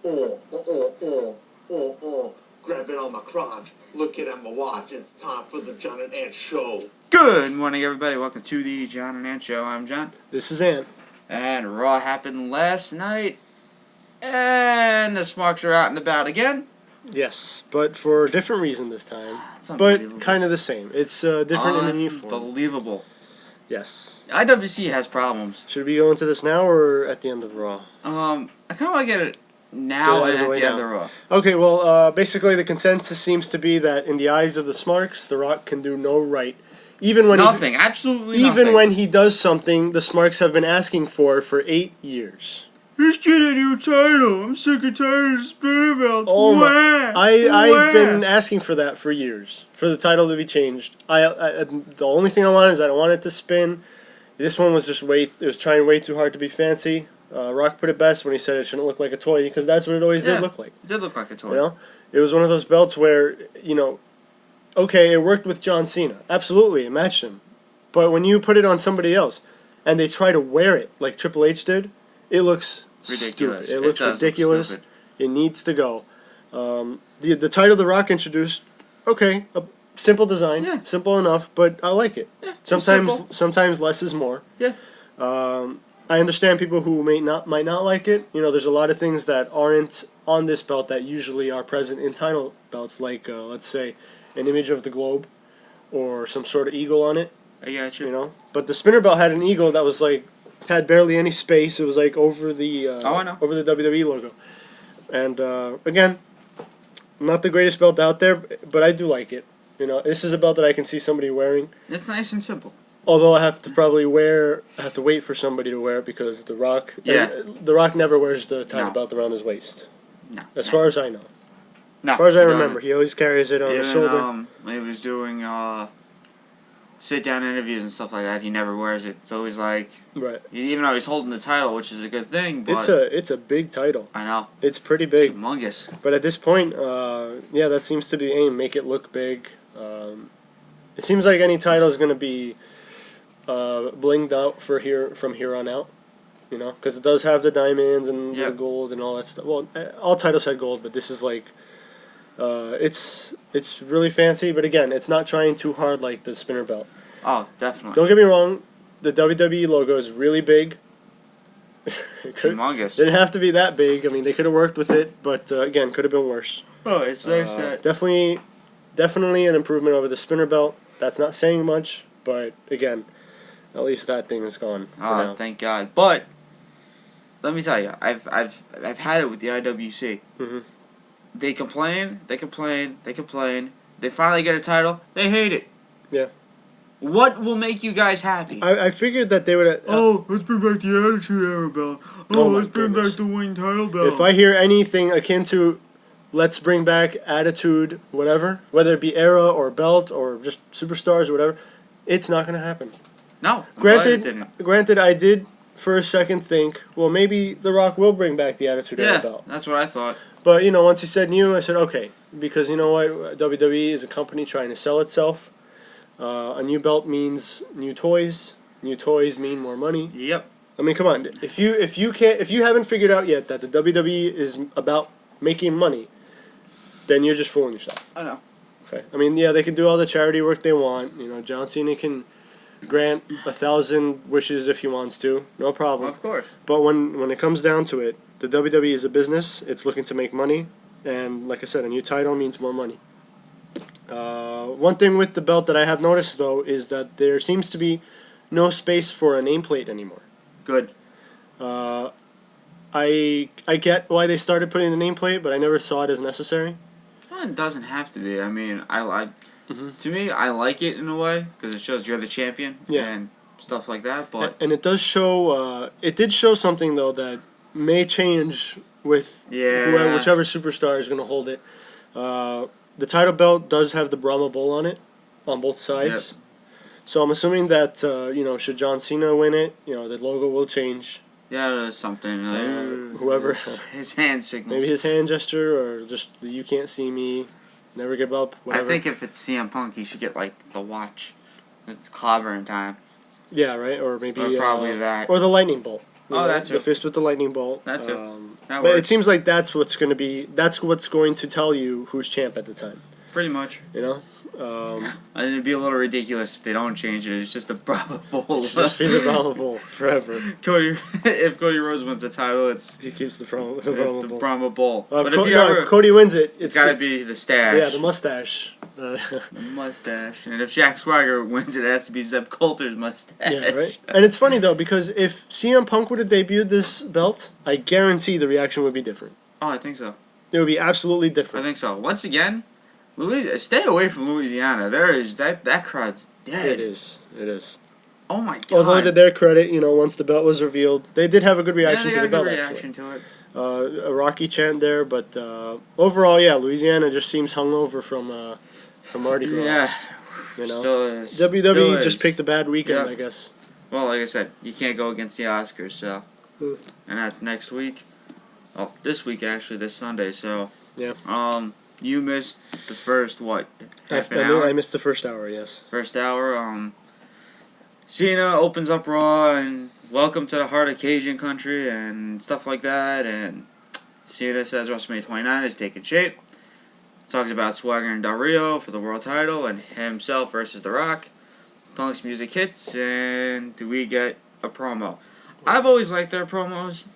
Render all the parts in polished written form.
Grab it on my crotch, look it at my watch. It's time for the John and Ant Show. Good morning, everybody. Welcome to the John and Ant Show. I'm John. This is Ant. And Raw happened last night. And the Smarks are out and about again. Yes, but for a different reason this time. It's unbelievable. But kind of the same. It's different in a new form. Unbelievable. Yes. IWC has problems. Should we go into this now or at the end of Raw? I kind of want to get it now and at the end of Raw. Okay, well, basically the consensus seems to be that in the eyes of the Smarks, The Rock can do no right. Even when absolutely nothing. Even when he does something the Smarks have been asking for 8 years. Let's get a new title. I'm sick and tired of the spinner belt. Oh my! I've been asking for that for years, for the title to be changed. The only thing I want is I don't want it to spin. This one was just it was trying way too hard to be fancy. Rock put it best when he said it shouldn't look like a toy, because that's what it always did look like. It did look like a toy. You know, it was one of those belts where, okay, it worked with John Cena. Absolutely, it matched him. But when you put it on somebody else, and they try to wear it like Triple H did, it looks ridiculous. Stupid. It looks ridiculous. Look it needs to go. The title The Rock introduced, okay, a simple design, simple enough, but I like it. Yeah, sometimes less is more. Yeah. I understand people who might not like it. There's a lot of things that aren't on this belt that usually are present in title belts, like let's say an image of the globe or some sort of eagle on it. I got you. But the spinner belt had an eagle that was had barely any space. It was over the over the WWE logo. And again, not the greatest belt out there, but I do like it. This is a belt that I can see somebody wearing. It's nice and simple. Although I have to wait for somebody to wear it, because The Rock, The Rock never wears the title belt around his waist. No. As far as I know. No. As far as I remember, he always carries it on his shoulder. When he was doing sit-down interviews and stuff like that, he never wears it. It's always right. Even though he's holding the title, which is a good thing, but it's a big title. I know. It's pretty big. Humongous. But at this point, that seems to be the aim. Make it look big. It seems like any title is going to be blinged out from here on out. Because it does have the diamonds and the gold and all that stuff. Well, all titles had gold, but this is it's really fancy, but again, it's not trying too hard like the spinner belt. Oh, definitely. Don't get me wrong, the WWE logo is really big. Humongous. Didn't have to be that big. I mean, they could have worked with it, but again, could have been worse. Oh, it's nice that... Definitely an improvement over the spinner belt. That's not saying much, but again, at least that thing is gone. Oh, now. Thank God. But let me tell you, I've had it with the IWC. Mm-hmm. They complain. They finally get a title. They hate it. Yeah. What will make you guys happy? I figured that they would. Let's bring back the Attitude Era belt. Let's bring back the Wing title belt. If I hear anything akin to, let's bring back Attitude, whatever, whether it be era or belt or just superstars or whatever, it's not going to happen. No. Granted, I did for a second think, well, maybe The Rock will bring back the Attitude Era belt. Yeah, that's what I thought. But, once he said new, I said, okay. Because, you know what? WWE is a company trying to sell itself. A new belt means new toys. New toys mean more money. Yep. I mean, come on. If you haven't figured out yet that the WWE is about making money, then you're just fooling yourself. I know. Okay. I mean, they can do all the charity work they want. John Cena can grant 1,000 wishes if he wants to. No problem. Of course. But when it comes down to it, the WWE is a business. It's looking to make money. And like I said, a new title means more money. One thing with the belt that I have noticed, though, is that there seems to be no space for a nameplate anymore. Good. I get why they started putting the nameplate, but I never saw it as necessary. Well, it doesn't have to be. I mean, to me, I like it in a way, because it shows you're the champion and stuff like that. But and it does show. It did show something, though, that may change with whichever superstar is going to hold it. The title belt does have the Brahma Bull on it, on both sides. Yep. So I'm assuming that should John Cena win it, the logo will change. Yeah, there's something. Whoever his hand signals. Maybe his hand gesture, or just the "you can't see me, never give up." Whatever. I think if it's CM Punk, he should get the watch. It's clobbering time. Yeah, right. Or maybe probably that. Or the lightning bolt. The fist with the lightning bolt. That too. But it seems like that's what's going to tell you who's champ at the time. Pretty much. You know? And it'd be a little ridiculous if they don't change it. It's just the Brahma Bull. It's just be the Brahma Bull forever. If Cody Rhodes wins the title, he keeps the Brahma Bull. Brahma Bull. But if Cody wins it, it's got to be the stash. Yeah, the mustache. The mustache. And if Jack Swagger wins it, it has to be Zeb Coulter's mustache. Yeah, right. And it's funny though, because if CM Punk would have debuted this belt, I guarantee the reaction would be different. Oh, I think so. It would be absolutely different. I think so. Once again, stay away from Louisiana. There is that crowd's dead. It is. Oh my god. Although to their credit, once the belt was revealed, they did have a good reaction to the belt. A Rocky chant there, but overall, yeah, Louisiana just seems hungover from Mardi Gras. Yeah. Still is. WWE just picked a bad weekend, I guess. Well, like I said, you can't go against the Oscars, so. And that's next week. Oh, this week actually, this Sunday. So. Yeah. You missed the first half an hour? I missed the first hour. Yes. First hour. Cena opens up Raw and welcome to the heart of Cajun country and stuff like that. And Cena says WrestleMania 29 is taking shape. Talks about Swagger and Del Rio for the world title and himself versus The Rock. Punk's music hits and we get a promo. I've always liked their promos.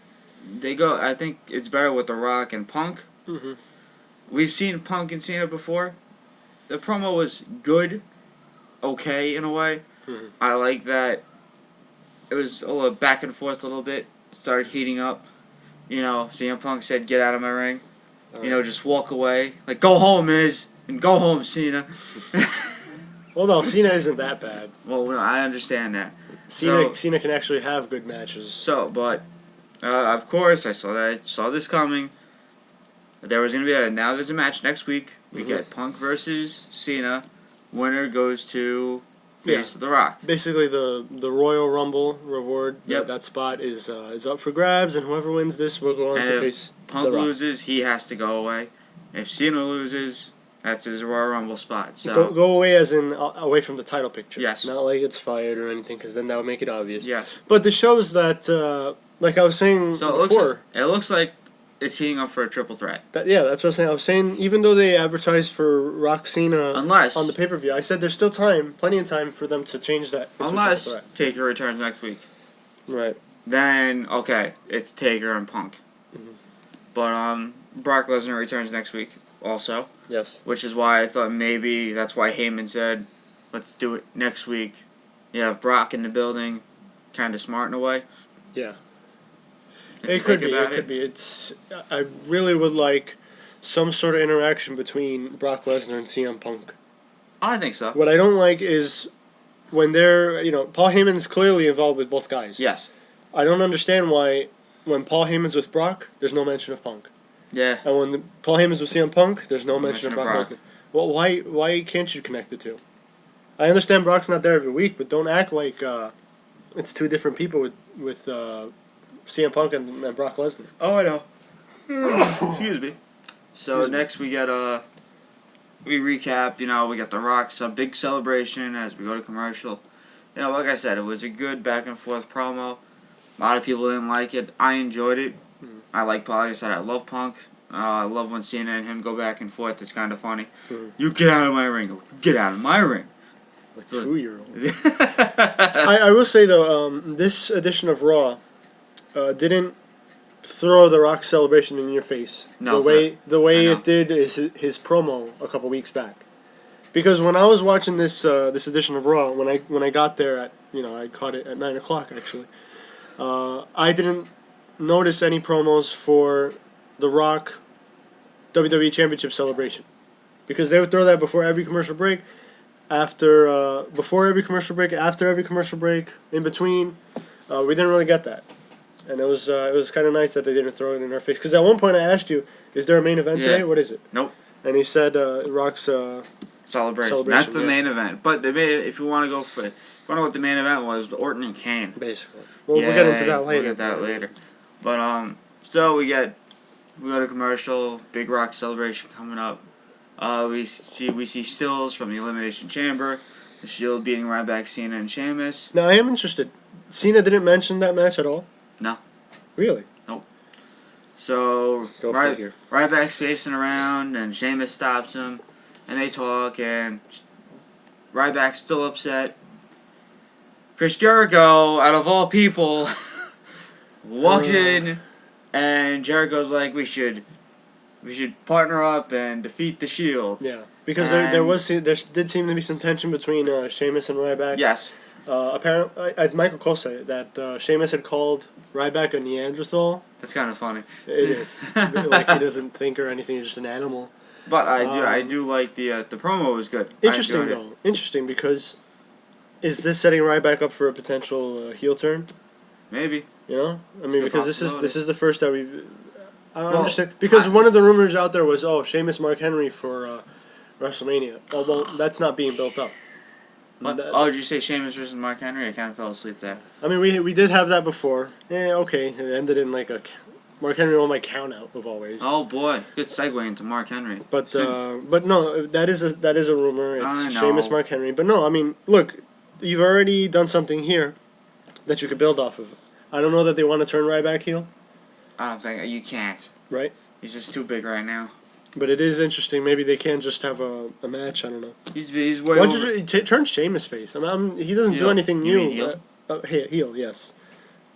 I think it's better with The Rock and Punk. Mm-hmm. We've seen Punk and Cena before. The promo was good, okay in a way. Mm-hmm. I like that. It was a little back and forth a little bit. It started heating up. CM Punk said, "Get out of my ring." Right. Just walk away. Like, go home, Miz, and go home, Cena. Well, no, Cena isn't that bad. Well, I understand that. Cena can actually have good matches. But of course, I saw this coming. There was going to be now there's a match next week. We get Punk versus Cena. Winner goes to face The Rock. Basically, the Royal Rumble reward. Yep. That spot is up for grabs, and whoever wins this will go on to face Punk The Rock. Loses, he has to go away. If Cena loses, that's his Royal Rumble spot. So go away as in away from the title picture. Yes. Not like it's fired or anything, because then that would make it obvious. Yes. But this shows that, like I was saying before. It looks like it's heating up for a triple threat. That's what I was saying. I was saying, even though they advertised for Rock Cena on the pay-per-view, I said there's still plenty of time for them to change that. Unless Taker returns next week. Right. Then, okay, it's Taker and Punk. Mm-hmm. But, Brock Lesnar returns next week also. Yes. Which is why I thought maybe that's why Heyman said, let's do it next week. You have Brock in the building, kind of smart in a way. Yeah. It could be. I really would like some sort of interaction between Brock Lesnar and CM Punk. I think so. What I don't like is when they're, Paul Heyman's clearly involved with both guys. Yes. I don't understand why when Paul Heyman's with Brock, there's no mention of Punk. Yeah. And when Paul Heyman's with CM Punk, there's no mention of Brock Lesnar. Well, why can't you connect the two? I understand Brock's not there every week, but don't act like it's two different people with CM Punk and Brock Lesnar. Oh, I know. Excuse me. So next we get we recap. We got The Rock, some big celebration as we go to commercial. Like I said, it was a good back and forth promo. A lot of people didn't like it. I enjoyed it. Mm-hmm. I like Paul. Like I said, I love Punk. I love when Cena and him go back and forth. It's kind of funny. Mm-hmm. You get out of my ring. Get out of my ring. Like 2-year-old. I will say though, this edition of Raw didn't throw The Rock celebration in your face. No, the way it did is his promo a couple weeks back. Because when I was watching this edition of Raw, when I got there at I caught it at 9:00 actually. I didn't notice any promos for The Rock WWE Championship celebration, because they would throw that before every commercial break, before every commercial break, after every commercial break, in between. We didn't really get that. And it was kind of nice that they didn't throw it in our face. Because at one point I asked you, is there a main event today? What is it? Nope. And he said Rock's celebration. That's the main event. But if you want to go for it, if you want to know what the main event was, Orton and Kane. Basically. Well, we'll get into that later. We'll get that later. But so we go to commercial. Big Rock celebration coming up. We see stills from the Elimination Chamber. The Shield beating Ryback, Cena, and Sheamus. Now I am interested. Cena didn't mention that match at all. No. Really? Nope. So Go figure. Ryback's pacing around, and Sheamus stops him, and they talk, and Ryback's still upset. Chris Jericho, out of all people, walks in, and Jericho's like, we should partner up and defeat the Shield. Yeah, because there did seem to be some tension between Sheamus and Ryback. Yes. Apparently, Michael Cole said that Sheamus had called Ryback a Neanderthal. That's kind of funny. It is. Like he doesn't think or anything; he's just an animal. But I do like the promo was good. Interesting though. Interesting because is this setting Ryback up for a potential heel turn? Maybe. You know, I mean, because this is the first that we've. I don't Well, understand because one of the rumors out there was Sheamus Mark Henry for WrestleMania, although that's not being built up. What? Did you say Sheamus versus Mark Henry? I kind of fell asleep there. I mean, we did have that before. Okay, it ended in like a Mark Henry on my count out of always. Oh boy, good segue into Mark Henry. But no, that is a rumor. I It's know. Sheamus Mark Henry. But no, I mean, look, you've already done something here that you could build off of. I don't know that they want to turn Ryback heel. I don't think you can't. Right. He's just too big right now. But it is interesting. Maybe they can just have a match. I don't know. He's way Why over. don't you turn Sheamus face? I mean, he doesn't do Heel. anything You new. mean heel? Heel, yes.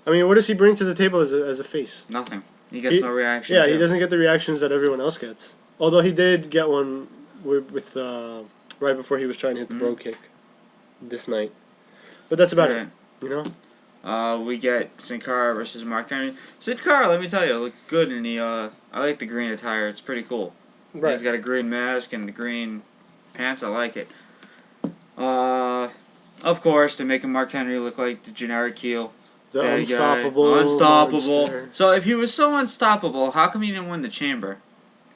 I mean, what does he bring to the table as a face? Nothing. He gets no reaction. Yeah, too. he doesn't get the reactions that everyone else gets. Although he did get one with right before he was trying to hit the bro kick this night. But that's about it. You know. We get Sin Cara versus Mark Henry. Sin Cara, let me tell you, looked good in the. I like the green attire. It's pretty cool. Right. He's got a green mask and the green pants. I like it. Of course, they're making Mark Henry look like the generic heel. The bad unstoppable. guy. Unstoppable. Monster. So if he was so unstoppable, how come he didn't win the chamber?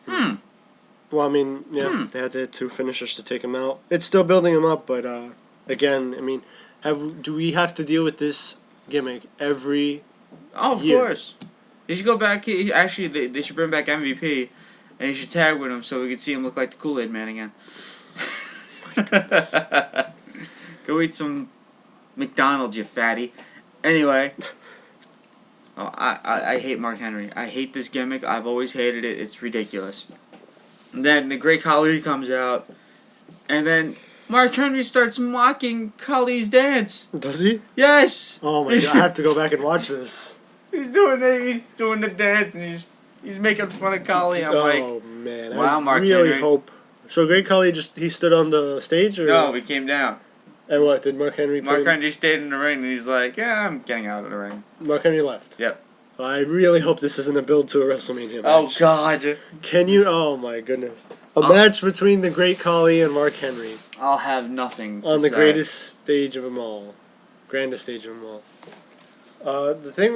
Well, I mean, yeah, they had to hit 2 finishers to take him out. It's still building him up, but again, I mean, do we have to deal with this gimmick every Oh, of year? course. They should go back. Actually, they should bring back MVP, and you should tag with him so we could see him look like the Kool-Aid Man again. Go eat some McDonald's, you fatty. Anyway, I hate Mark Henry. I hate this gimmick. I've always hated it. It's ridiculous. And then the Great Khali comes out, and then Mark Henry starts mocking Khali's dance. Does he? Yes. Oh my god! I have to go back and watch this. He's doing the dance, and he's making fun of Khali. I'm like, oh man! wow, I Mark really Henry. hope. So Great Khali he stood on the stage, or no, we came down. And what did Mark Henry? Mark Henry stayed in the ring, and he's like, yeah, I'm getting out of the ring. Mark Henry left. Yep. I really hope this isn't a build to a WrestleMania match. Oh God. Can you? Oh my goodness! A match between the Great Khali and Mark Henry I'll have nothing to on the say. greatest stage of them all, grandest stage of them all. The thing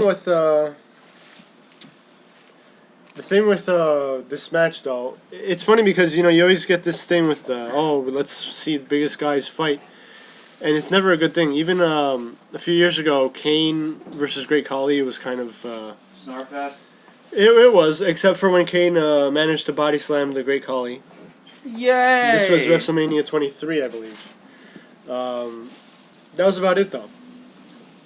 with this match though, it's funny because you always get this thing with let's see the biggest guys fight, and it's never a good thing. Even a few years ago, Kane versus Great Khali was kind of Snarfest. it was, except for when Kane managed to body slam the Great Khali. Yay! This was WrestleMania 23, I believe. That was about it though.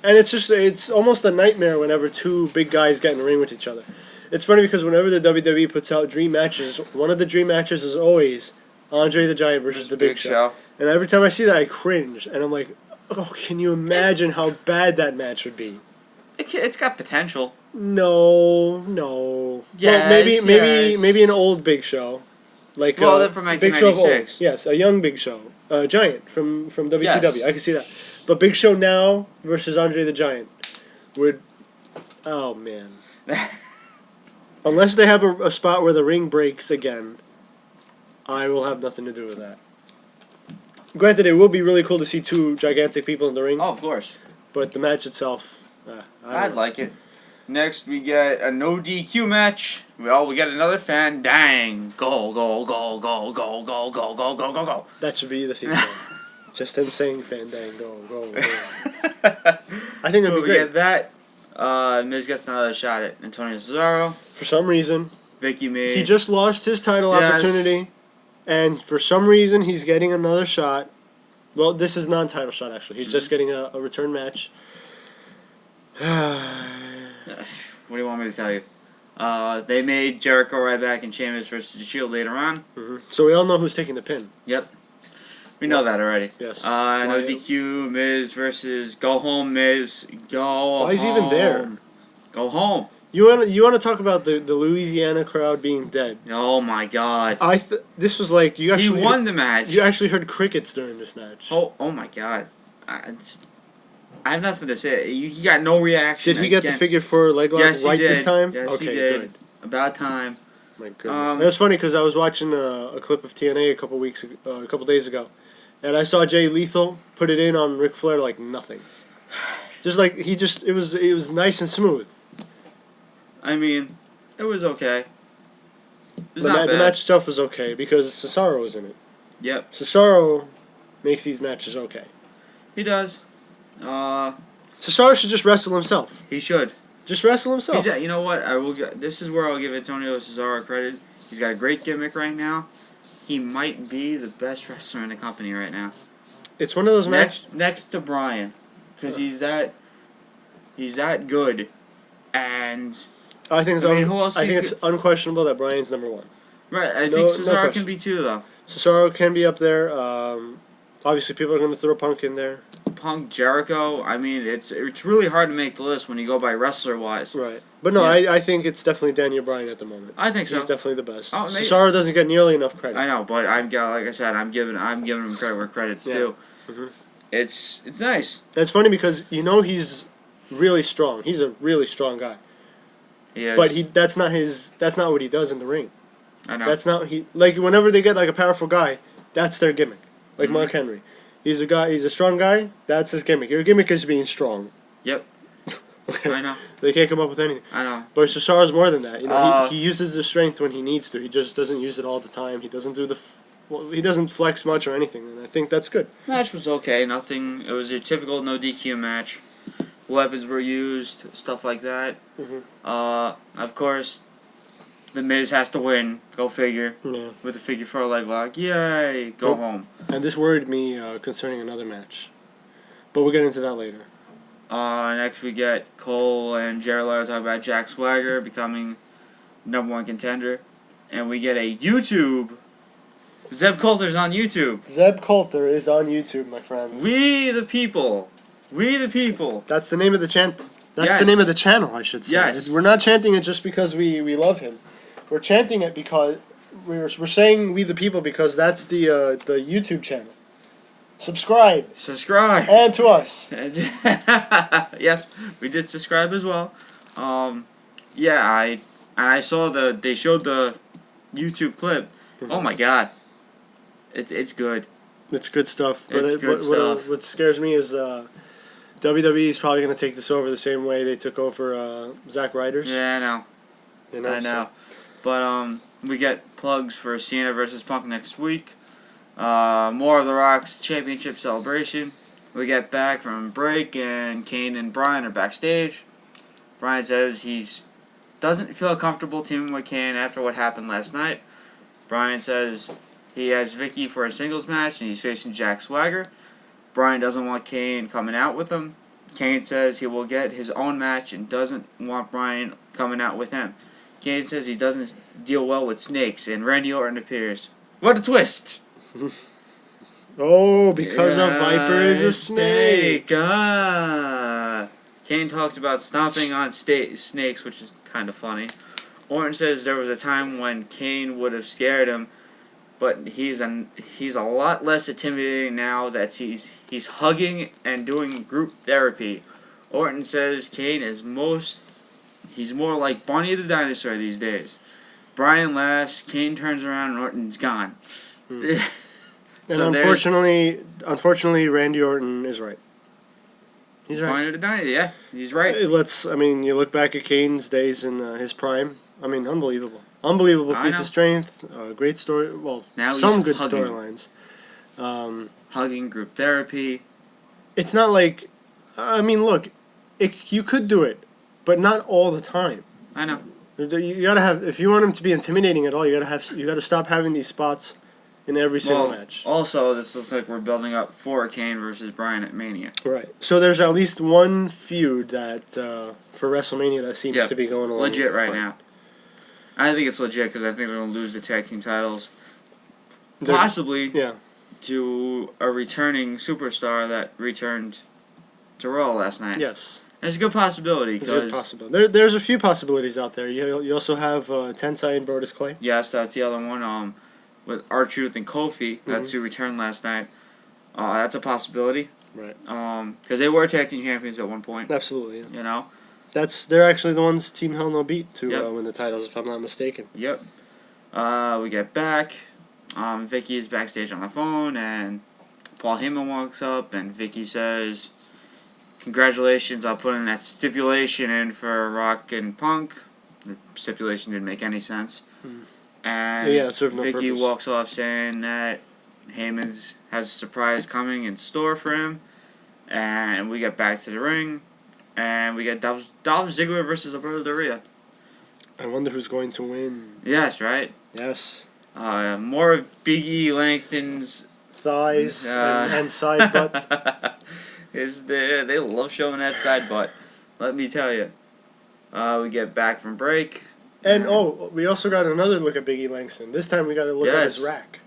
And it's almost a nightmare whenever 2 big guys get in the ring with each other. It's funny because whenever the WWE puts out dream matches, one of the dream matches is always Andre the Giant versus the Big Show. And every time I see that, I cringe. And I'm like, oh, can you imagine how bad that match would be? It's got potential. No. Yes, well, maybe an old Big Show. Like then from Big Show of old. 1996. Yes, a young Big Show. Giant from WCW. Yes. I can see that. But Big Show now versus Andre the Giant would... Oh, man. Unless they have a spot where the ring breaks again, I will have nothing to do with that. Granted, it will be really cool to see 2 gigantic people in the ring. Oh, of course. But the match itself, I'd like it. Next, we get a no DQ match. We get another fan. Dang. Go, go, go, go, go, go, go, go, go, go, go. That should be the theme song. Just him saying Fandango, go, go. I think that'd be We great. get that. Miz gets another shot at Antonio Cesaro. For some reason, Vicky May. he just lost his title opportunity, and for some reason, he's getting another shot. Well, this is non-title shot, actually. He's just getting a return match. What do you want me to tell you? They made Jericho, Ryback, and Sheamus versus the Shield later on. So we all know who's taking the pin. Yep. We know that already. Yes. No DQ, Miz versus Go Home, Miz. Go home. Why is he even there? Go home. You want to talk about the Louisiana crowd being dead? Oh my God! This was like you actually he won the match. You actually heard crickets during this match. Oh my God! I have nothing to say. He got no reaction. Did he get the figure 4 leg lock this time? Yes, okay, he did. Good. About time. My goodness. It was funny because I was watching a clip of TNA a couple days ago, and I saw Jay Lethal put it in on Ric Flair like nothing. It was nice and smooth. I mean, it was okay. The match itself was okay because Cesaro was in it. Yep. Cesaro makes these matches okay. He does. Cesaro should just wrestle himself. He should. Just wrestle himself. You know what? This is where I'll give Antonio Cesaro credit. He's got a great gimmick right now. He might be the best wrestler in the company right now. It's one of those matches next to Bryan, because he's that good, and I think who else it's unquestionable that Bryan's number 1. Right, I think Cesaro can be too, though. Cesaro can be up there. Obviously, people are going to throw Punk in there. Punk, Jericho. I mean, it's really hard to make the list when you go by wrestler-wise. Right. But no, yeah. I think it's definitely Daniel Bryan at the moment. I think so. He's definitely the best. Oh, Cesaro doesn't get nearly enough credit. I know, but like I said, I'm giving him credit where credit's due. Mm-hmm. It's nice. It's funny because he's really strong. He's a really strong guy. He is. But that's not what he does in the ring. I know. That's not whenever they get like a powerful guy, that's their gimmick. Like Mark Henry. He's a strong guy, that's his gimmick. Your gimmick is being strong. Yep. Okay. I know. They can't come up with anything. I know. But Cesaro's more than that. He uses his strength when he needs to. He just doesn't use it all the time. He doesn't he doesn't flex much or anything, and I think that's good. Match was okay. Nothing. It was a typical no DQ match. Weapons were used, stuff like that. Of course, The Miz has to win. Go figure. Yeah. With the figure 4 leg lock. Yay! Go home. And this worried me concerning another match, but we'll get into that later. Next we get Cole and Jared Leto talk about Jack Swagger becoming #1 contender, and we get a YouTube. Zeb Coulter's on YouTube. Zeb Coulter is on YouTube, my friends. We the people. We the people. That's the name of the chant. That's the name of the channel, I should say. Yes. We're not chanting it just because we love him. We're chanting it because we're saying we the people because that's the YouTube channel. Subscribe. And to us. Yes, we did subscribe as well. I saw they showed the YouTube clip. Oh my God. It's good. It's good stuff. But It's good stuff. What scares me is WWE is probably going to take this over the same way they took over Zack Ryder's. Yeah, I know. I know. But we get plugs for Cena versus Punk next week. More of The Rock's championship celebration. We get back from break and Kane and Bryan are backstage. Bryan says he doesn't feel comfortable teaming with Kane after what happened last night. Bryan says he has Vicky for a singles match and he's facing Jack Swagger. Bryan doesn't want Kane coming out with him. Kane says he will get his own match and doesn't want Bryan coming out with him. Kane says he doesn't deal well with snakes, and Randy Orton appears. What a twist! Oh, because a viper is a snake. Kane talks about stomping on snakes, which is kind of funny. Orton says there was a time when Kane would have scared him, but he's a lot less intimidating now that he's hugging and doing group therapy. Orton says Kane is he's more like Barney the dinosaur these days. Bryan laughs, Kane turns around, and Orton's gone. And unfortunately, Randy Orton is right. He's right. Barney the dinosaur, yeah, he's right. You look back at Kane's days in his prime. I mean, unbelievable. Unbelievable feats of strength. Great story. Well, now some good storylines. Hugging, group therapy. It's not like, look, you could do it, but not all the time. I know. You gotta have, if you want him to be intimidating at all, you gotta stop having these spots in every single match. Also, this looks like we're building up for Kane versus Bryan at Mania. Right. So there's at least one feud that for WrestleMania that seems to be going along. Legit right now. I think it's legit because I think they're going to lose the tag team titles. Possibly to a returning superstar that returned to Raw last night. Yes. It's a good possibility. There's a few possibilities out there. You also have Tensai and Brodus Clay. Yes, that's the other one. With R-Truth and Kofi, that's who returned last night. That's a possibility. Right. Because they were tag team champions at one point. Absolutely. Yeah. You know. They're actually the ones Team Hell No beat to win the titles, if I'm not mistaken. Yep. We get back. Vicky is backstage on the phone, and Paul Heyman walks up, and Vicky says, "Congratulations, I'll put in that stipulation in for Rock and Punk." The stipulation didn't make any sense. And it served no Vicky purpose. walks off saying that Heyman has a surprise coming in store for him. And we get back to the ring, and we get Dolph Ziggler versus Alberto Del Rio. I wonder who's going to win. Yes, right? Yes. More of Big E Langston's thighs and side butt. They love showing that side butt. Let me tell you. We get back from break. And we also got another look at Big E Langston. This time we got to look at his rack.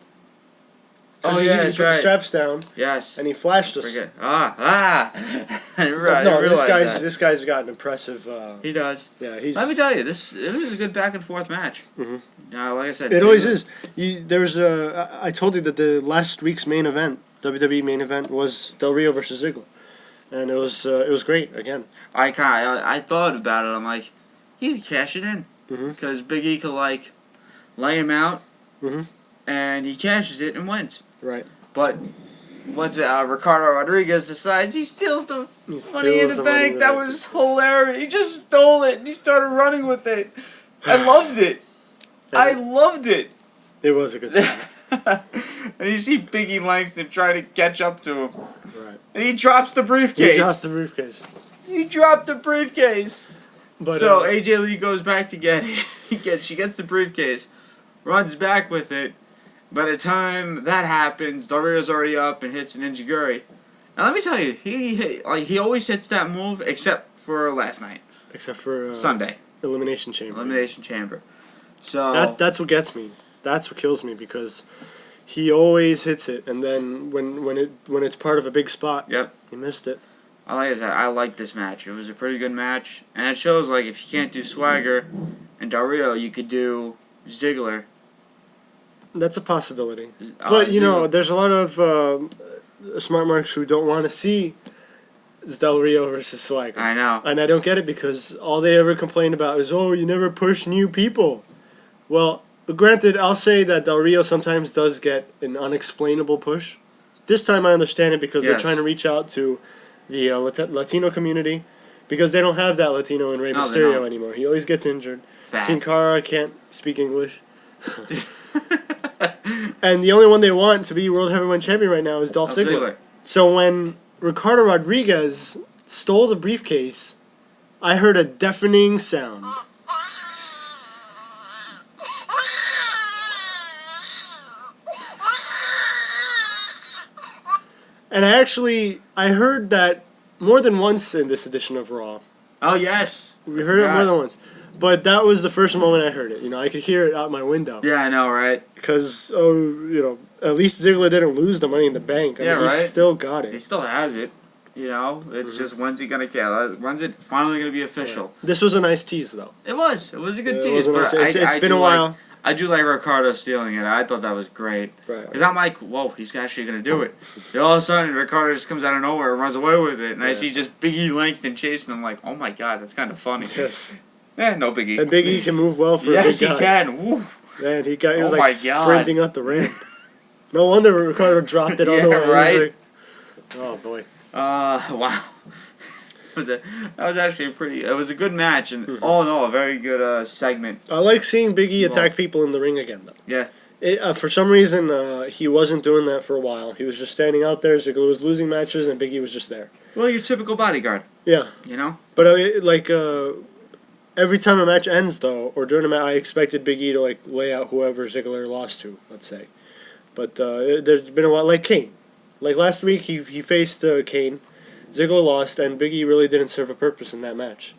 Oh he that's put right. the straps down. Yes. And he flashed us. I this guy's got an impressive. He does. Yeah, Let me tell you, it was a good back and forth match. Like I said, it always is. I told you that the last week's main event, WWE main event, was Del Rio versus Ziggler, and it was great again. I thought about it. I'm like, he could cash it in because Big E could lay him out, and he cashes it and wins. Right. But Ricardo Rodriguez decides he steals the money in the bank. That was hilarious. He just stole it and he started running with it. I loved it. I loved it. It was a good spot. And you see Big E Langston try to catch up to him. Right. And he drops the briefcase. He dropped the briefcase. But so AJ Lee goes back to get it. She gets the briefcase, runs back with it. By the time that happens, Del Rio's already up and hits an Injiguri. Now let me tell you, he always hits that move except for last night. Except for Sunday. Elimination Chamber. So that's what gets me. That's what kills me because he always hits it, and then when it's part of a big spot, he missed it. I like this match. It was a pretty good match, and it shows if you can't do Swagger and Del Rio, you could do Ziggler. That's a possibility. But, there's a lot of smart marks who don't want to see Del Rio versus Swagger. I know. And I don't get it because all they ever complain about is, you never push new people. Well, granted, I'll say that Del Rio sometimes does get an unexplainable push. This time I understand it because they're trying to reach out to the Latino community because they don't have that Latino in Rey Mysterio anymore. He always gets injured. Sin Cara can't speak English. And the only one they want to be World Heavyweight Champion right now is Dolph Ziggler. So when Ricardo Rodriguez stole the briefcase, I heard a deafening sound. And I heard that more than once in this edition of Raw. Oh, yes. We heard it more than once. But that was the first moment I heard it. I could hear it out my window. Yeah, I know, right? Because, at least Ziggler didn't lose the Money in the Bank. He still got it. He still has it. It's just when's he going to get? When's it finally going to be official? Yeah. This was a nice tease, though. It was. It was a good tease. It's been a while. I do like Ricardo stealing it. I thought that was great. Right. Because I'm like, whoa, he's actually going to do it. Then all of a sudden, Ricardo just comes out of nowhere and runs away with it. And I see just Big E Langston chasing him like, oh my god, that's kind of funny. Yes. No Big E. And Big E can move well for a big guy. Yes, he can. Woo. Man, he was sprinting up the ramp. No wonder Ricardo dropped it on the way. Right? Oh, boy. Wow. That was actually it was a good match, and all in all, a very good segment. I like seeing Big E attack people in the ring again, though. Yeah. For some reason, he wasn't doing that for a while. He was just standing out there. Ziggler was losing matches, and Big E was just there. Well, your typical bodyguard. Yeah. But, every time a match ends, though, or during a match, I expected Big E to, lay out whoever Ziggler lost to, let's say. But there's been a lot, like Kane. Like last week, he faced Kane. Ziggler lost, and Big E really didn't serve a purpose in that match.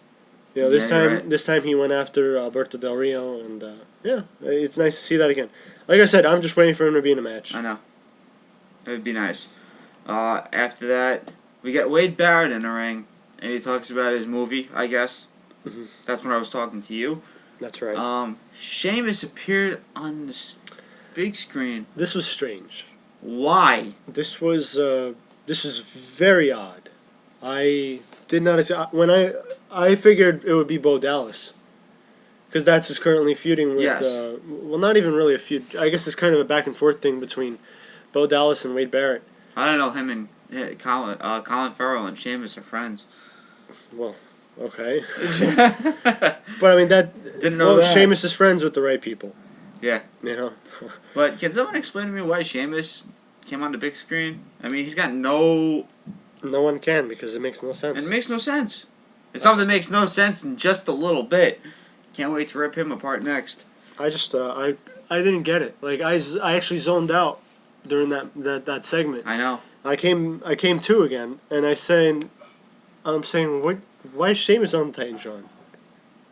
You know, this time he went after Alberto Del Rio, and yeah, it's nice to see that again. Like I said, I'm just waiting for him to be in a match. I know. It would be nice. After that, we get Wade Barrett in the ring, and he talks about his movie, I guess. Mm-hmm. That's when I was talking to you. That's right. Sheamus appeared on the big screen. This was strange. Why? This was very odd. I did not when I figured it would be Bo Dallas, because that's who's currently feuding with. Yes. Well, not even really a feud. I guess it's kind of a back and forth thing between Bo Dallas and Wade Barrett. I don't know. Him and Colin Farrell and Sheamus are friends. Well, okay. But I mean Didn't know that. Sheamus is friends with the right people. Yeah. You know. But can someone explain to me why Sheamus came on the big screen? I mean, he's got no. No one can, because it makes no sense. It makes no sense. It's something that makes no sense in just a little bit. Can't wait to rip him apart next. I just I didn't get it. Like I actually zoned out during that segment. I know. I came to again, and I'm saying what? Why is Sheamus on the Titantron?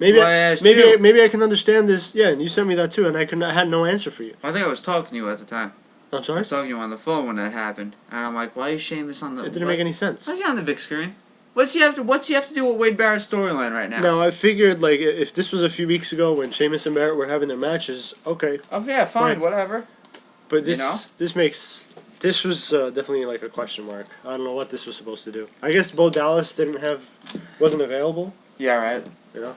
Maybe I can understand this. Yeah, and you sent me that too, and I had no answer for you. I think I was talking to you at the time. I'm sorry? I was talking to you on the phone when that happened, and I'm like, why is Sheamus on the? It didn't make any sense. Why is he on the big screen? What's he have to do with Wade Barrett's storyline right now? No, I figured like if this was a few weeks ago when Sheamus and Barrett were having their matches, okay. Oh yeah, fine, whatever. But this was definitely like a question mark. I don't know what this was supposed to do. I guess Bo Dallas wasn't available. Yeah, right. You know.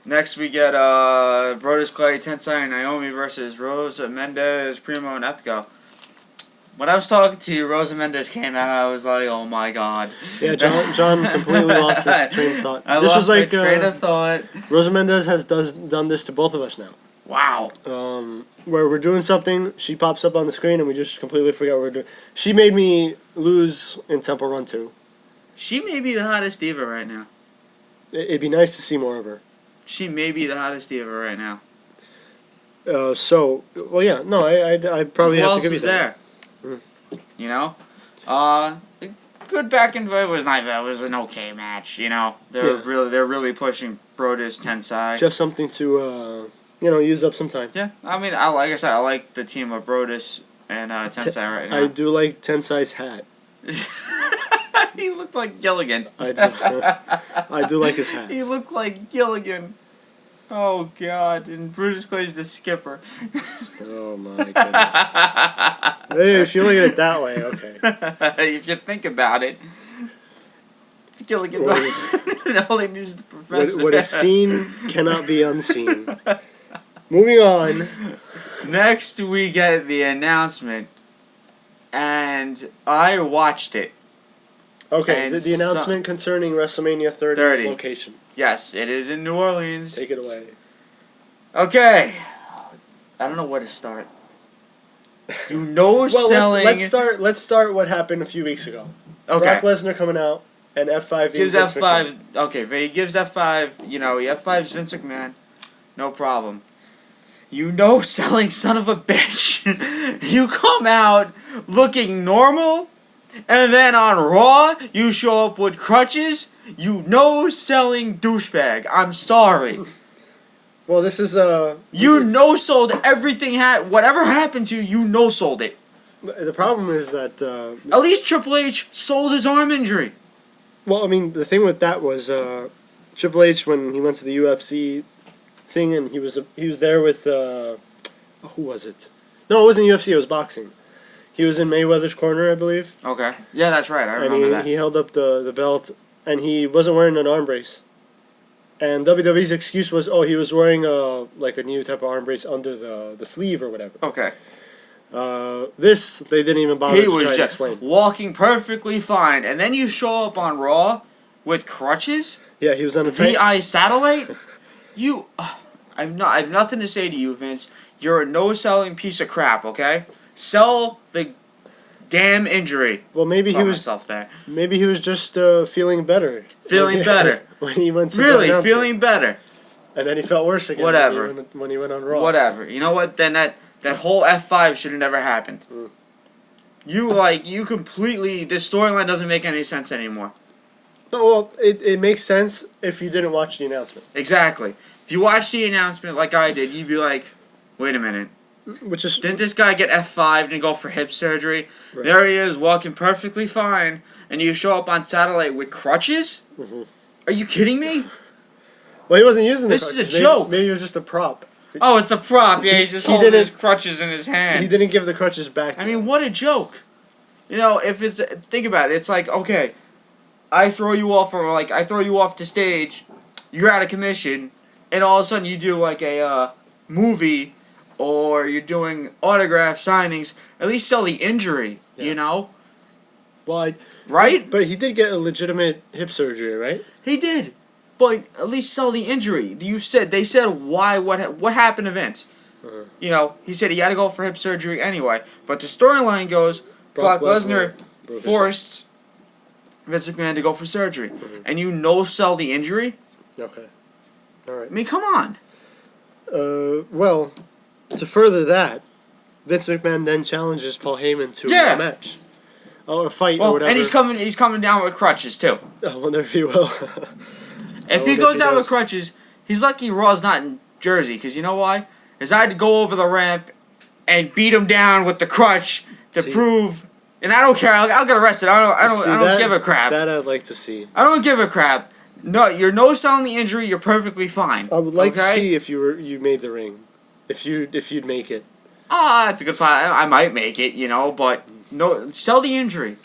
Next we get Brodus, Khali, Tensai, and Naomi versus Rosa Mendez, Primo, and Epico. When I was talking to you, Rosa Mendez came out, I was like, oh my god. Yeah, John completely lost his train of thought. I lost my train of thought. Rosa Mendez has done this to both of us now. Wow. Where we're doing something, she pops up on the screen, and we just completely forget what we're doing. She made me lose in Temple Run 2. She may be the hottest diva right now. It'd be nice to see more of her. She may be the hottest diva right now. Well, yeah, no, I probably have to give you that. Who else is there? You know, good back and it was not. It was an okay match. You know, they're really pushing Brodus, Tensai. Just something to use up some time. Yeah, I mean, like I said, I like the team of Brodus and Tensai right now. I do like Tensai's hat. He looked like Gilligan. I do like his hat. He looked like Gilligan. Oh God! And Brutus Clay's the skipper. Oh my goodness. Hey, if you look at it that way, okay. If you think about it, it's Gilligan's. All they need is the professor. What is seen cannot be unseen. Moving on. Next, we get the announcement, and I watched it. Okay, the announcement concerning WrestleMania 30's location. Yes, it is in New Orleans. Take it away. Okay. I don't know where to start. Selling. Let's start what happened a few weeks ago. Okay. Brock Lesnar coming out and F5 gives F5. Okay, he gives F5. You know, he F5's Vince McMahon. No problem. Selling son of a bitch. You come out looking normal. And then on Raw, you show up with crutches. Selling douchebag. I'm sorry. Well, this is sold everything. Whatever happened to you, sold it. The problem is that at least Triple H sold his arm injury. Well, I mean, the thing with that was Triple H when he went to the UFC thing, and he was there with who was it? No, it wasn't UFC. It was boxing. He was in Mayweather's corner, I believe. Okay. Yeah, that's right. I remember that. He held up the belt, and he wasn't wearing an arm brace. And WWE's excuse was, he was wearing a new type of arm brace under the sleeve or whatever. Okay. They didn't even bother to try to explain. Walking perfectly fine, and then you show up on Raw with crutches? Yeah, he was on a VI satellite? I have nothing to say to you, Vince. You're a no-selling piece of crap, okay? Sell the damn injury. Well, maybe he was just feeling better. Feeling better when he went to feeling better. And then he felt worse again. Whatever. When he went on Raw. Whatever. You know what? Then that whole F5 should have never happened. Mm. You completely... This storyline doesn't make any sense anymore. No, well, it makes sense if you didn't watch the announcement. Exactly. If you watched the announcement like I did, you'd be like, wait a minute. Which is... Didn't this guy get F5'd and go for hip surgery? Right. There he is, walking perfectly fine, and you show up on satellite with crutches? Mm-hmm. Are you kidding me? Well, he wasn't using the This crutches. is a joke. Maybe it was just a prop. Oh, it's a prop. Yeah, he's just He holding didn't- his crutches in his hand. He didn't give the crutches back. I mean, what a joke. You know, if it's... Think about it. It's like, okay, I throw you off the stage, you're out of commission, and all of a sudden you do like a movie, or you're doing autograph signings. At least sell the injury, you know? Well, Right? but he did get a legitimate hip surgery, right? He did. But at least sell the injury. They said why, what happened to Vince. Uh-huh. You know, he said he had to go for hip surgery anyway. But the storyline goes, Brock Lesnar forced Vince McMahon to go for surgery. Mm-hmm. And you sell the injury? Okay. All right. I mean, come on. Well, to further that, Vince McMahon then challenges Paul Heyman to a match. Or a fight or whatever. And he's coming down with crutches too. I wonder if he will. If he goes down with crutches, he's lucky Raw's not in Jersey, because you know why? Because I had to go over the ramp and beat him down with the crutch to prove. And I don't care. I'll get arrested. I don't give a crap. That I'd like to see. I don't give a crap. No, you're selling the injury. You're perfectly fine. I would like to see if you made the ring, if you'd make it. Ah, that's a good point. I might make it, but no, sell the injury.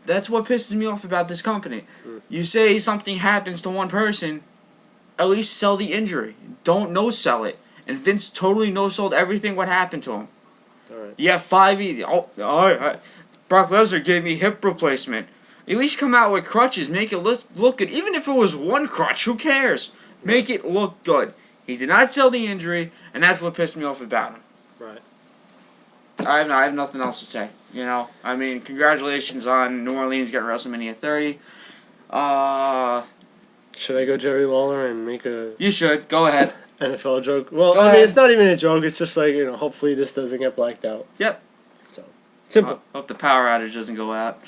That's what pisses me off about this company. You say something happens to one person, at least sell the injury. Don't no-sell it. And Vince totally no-sold everything what happened to him. Alright. Yeah, Brock Lesnar gave me hip replacement. At least come out with crutches. Make it look good. Even if it was one crutch, who cares? Make it look good. He did not sell the injury, and that's what pissed me off about him. Right. I have nothing else to say. I mean, congratulations on New Orleans getting WrestleMania 30. Should I go Jerry Lawler and make a... You should. Go ahead. NFL joke? Well, I mean, it's not even a joke. It's just like, hopefully this doesn't get blacked out. Yep. So, simple. Hope the power outage doesn't go out.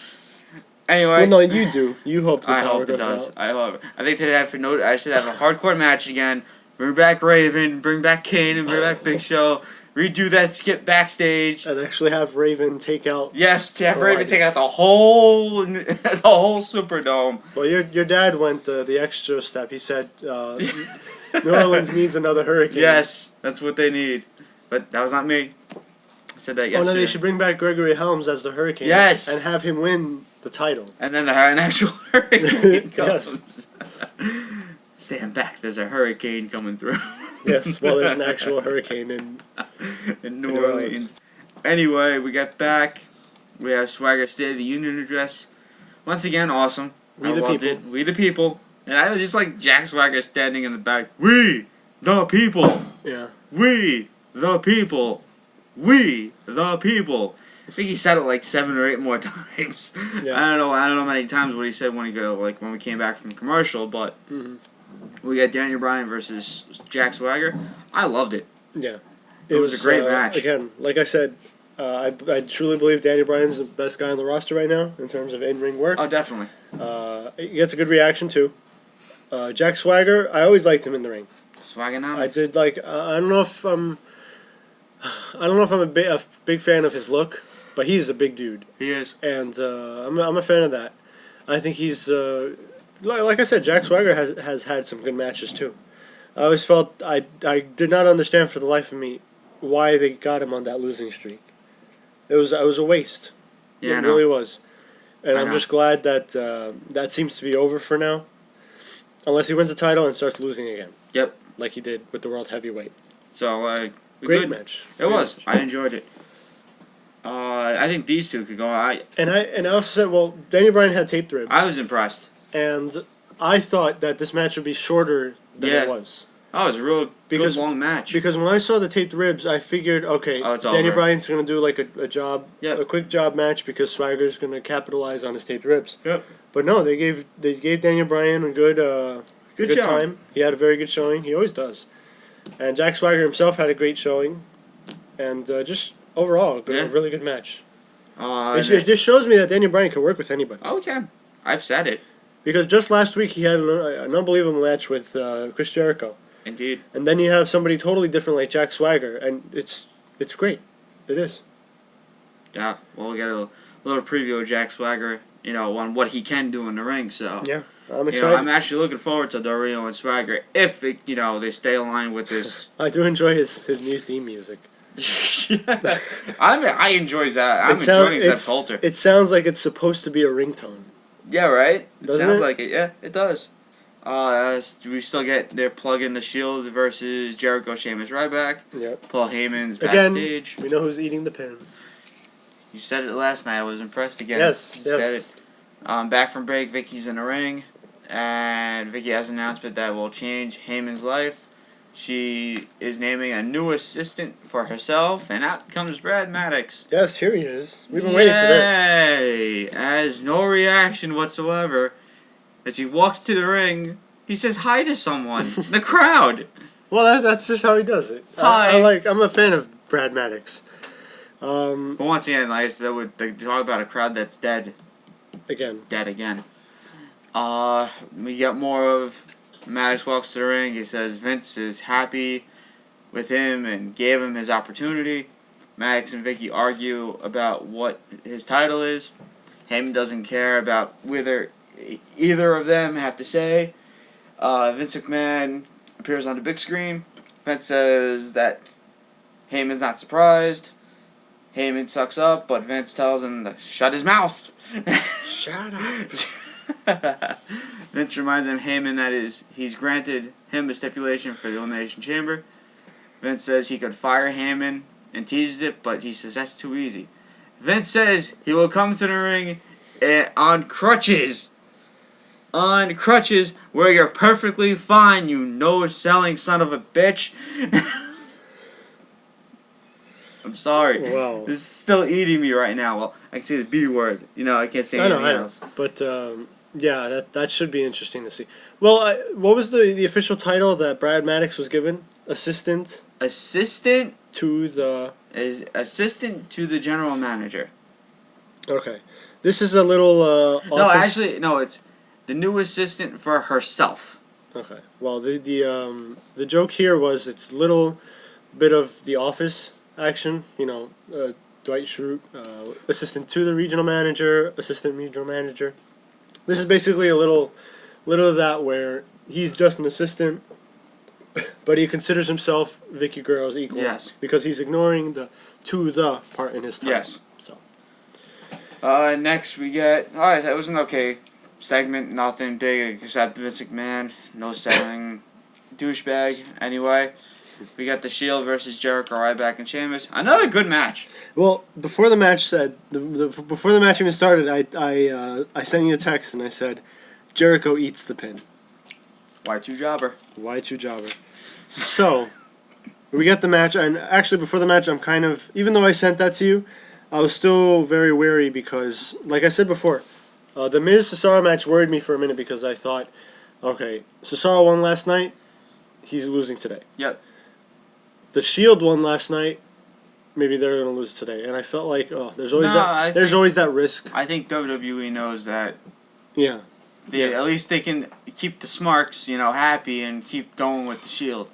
Anyway. Well, no, you do. You hope the I power hope it goes does. out. I hope. I think today I should have a hardcore match again. Bring back Raven, bring back Kane, and bring back Big Show. Redo that skip backstage. And actually have Raven take out... Yes, to have Raven take out the whole Superdome. Well, your dad went the extra step. He said New Orleans needs another hurricane. Yes, that's what they need. But that was not me. I said that yesterday. Oh, no, they should bring back Gregory Helms as the hurricane. Yes. And have him win the title. And then an actual hurricane comes. Yes. Stand back, there's a hurricane coming through. Yes, well, there's an actual hurricane in New Orleans. Anyway, we got back. We have Swagger's State of the Union address. Once again, awesome. We I the loved people. it. We the people. And I was just like Jack Swagger standing in the back. We the people. Yeah. We the people. We the people. I think he said it like 7 or 8 more times. Yeah. I don't know how many times what he said when we came back from commercial, but we got Daniel Bryan versus Jack Swagger. I loved it. Yeah. It was a great match. Again, like I said, I truly believe Daniel Bryan's the best guy on the roster right now in terms of in-ring work. Oh, definitely. He gets a good reaction too. Jack Swagger, I always liked him in the ring. Swagonomics. I did like. I don't know if I'm a big fan of his look, but he's a big dude. He is. And I'm a fan of that. I think he's like I said, Jack Swagger has had some good matches too. I always felt I did not understand for the life of me why they got him on that losing streak. It was a waste. Yeah, it really was. And I'm just glad that that seems to be over for now. Unless he wins the title and starts losing again. Yep. Like he did with the World Heavyweight. So, great match. It was. I enjoyed it. I think these two could go. And I also said, well, Daniel Bryan had taped ribs. I was impressed. And I thought that this match would be shorter than it was. Oh, it was a real good long match. Because when I saw the taped ribs, I figured, okay, Daniel Bryan's going to do like a quick job match because Swagger's going to capitalize on his taped ribs. Yep. But no, they gave Daniel Bryan a good time. He had a very good showing. He always does. And Jack Swagger himself had a great showing. and just overall, a really good match. It just shows me that Daniel Bryan can work with anybody. Oh, he can. I've said it. Because just last week he had an unbelievable match with Chris Jericho. Indeed. And then you have somebody totally different like Jack Swagger, and it's great. It is. Yeah, well, we got a little preview of Jack Swagger, on what he can do in the ring. So yeah, I'm excited. I'm actually looking forward to Del Rio and Swagger if they stay aligned with this. I do enjoy his new theme music. I enjoy that. I'm enjoying Zeb Coulter. It sounds like it's supposed to be a ringtone. Yeah, right. Doesn't sounds it? like it. Yeah, it does. We still get their plug-in the Shield versus Jericho, Sheamus, Ryback. Yep. Paul Heyman's again, backstage. We know who's eating the pin. You said it last night. I was impressed again. Yes. You said it. Back from break, Vicky's in the ring, and Vicky has an announcement that will change Heyman's life. She is naming a new assistant for herself, and out comes Brad Maddox. Yes, here he is. We've been waiting for this. Has no reaction whatsoever. As he walks to the ring, he says hi to someone. The crowd. Well, that's just how he does it. Hi. I'm a fan of Brad Maddox. But once again, like I said, they talk about a crowd that's dead. Dead again. We get more of Maddox walks to the ring. He says Vince is happy with him and gave him his opportunity. Maddox and Vicky argue about what his title is. Heyman doesn't care about whether either of them have to say. Vince McMahon appears on the big screen. Vince says that Heyman's not surprised. Heyman sucks up, but Vince tells him to shut his mouth. Shut up. Vince reminds him Heyman that he's granted him a stipulation for the Elimination Chamber. Vince says he could fire Heyman and teases it, but he says that's too easy. Vince says he will come to the ring on crutches. On crutches, where you're perfectly fine, you no-selling son of a bitch. I'm sorry. Wow. This is still eating me right now. Well, I can say the B word. I can't say anything else. But, yeah, that should be interesting to see. Well, what was the official title that Brad Maddox was given? Assistant to the general manager. Okay. This is a little No, it's the new assistant for herself. Okay. Well, the joke here was it's a little bit of The Office action. Dwight Schrute, assistant to the regional manager, assistant regional manager. This is basically a little of that where he's just an assistant, but he considers himself Vicky Guerrero's equal. Yes. Because he's ignoring the "to the" part in his title. Yes. So. Next we get. Alright, that was an okay segment. Nothing big except Vince McMahon. No selling douchebag. Anyway, we got the Shield versus Jericho, Ryback, and Sheamus. Another good match. Well, before the match before the match even started, I sent you a text and I said, Jericho eats the pin. Y2 jobber. Y2 jobber. So, we get the match, and actually before the match, I'm kind of, even though I sent that to you, I was still very wary because, like I said before, the Miz-Cesaro match worried me for a minute because I thought, okay, Cesaro won last night, he's losing today. Yep. The Shield won last night, maybe they're going to lose today. And I felt like, there's always that risk. I think WWE knows that. Yeah. At least they can keep the Smarks, happy and keep going with the Shield.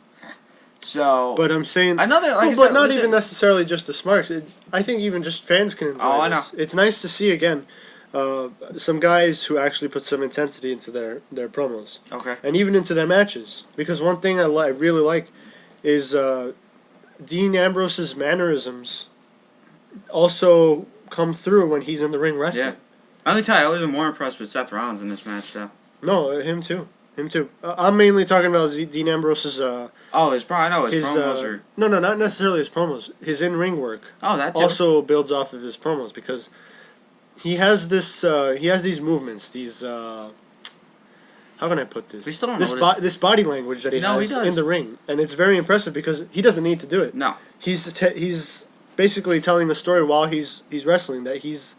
So. But I'm saying. But not even necessarily just the Smarks. I think even just fans can enjoy this. I know. It's nice to see again some guys who actually put some intensity into their promos. Okay. And even into their matches. Because one thing I really like is Dean Ambrose's mannerisms also come through when he's in the ring wrestling. Yeah. Let me tell you, I was more impressed with Seth Rollins in this match, though. No, him too. I'm mainly talking about Dean Ambrose's. His promos are. No, not necessarily his promos. His in-ring work. Oh, that too. Also builds off of his promos because he has this. He has these movements. These. How can I put this? We still don't know this body language that he has in the ring, and it's very impressive because he doesn't need to do it. No. He's basically telling the story while he's wrestling that he's.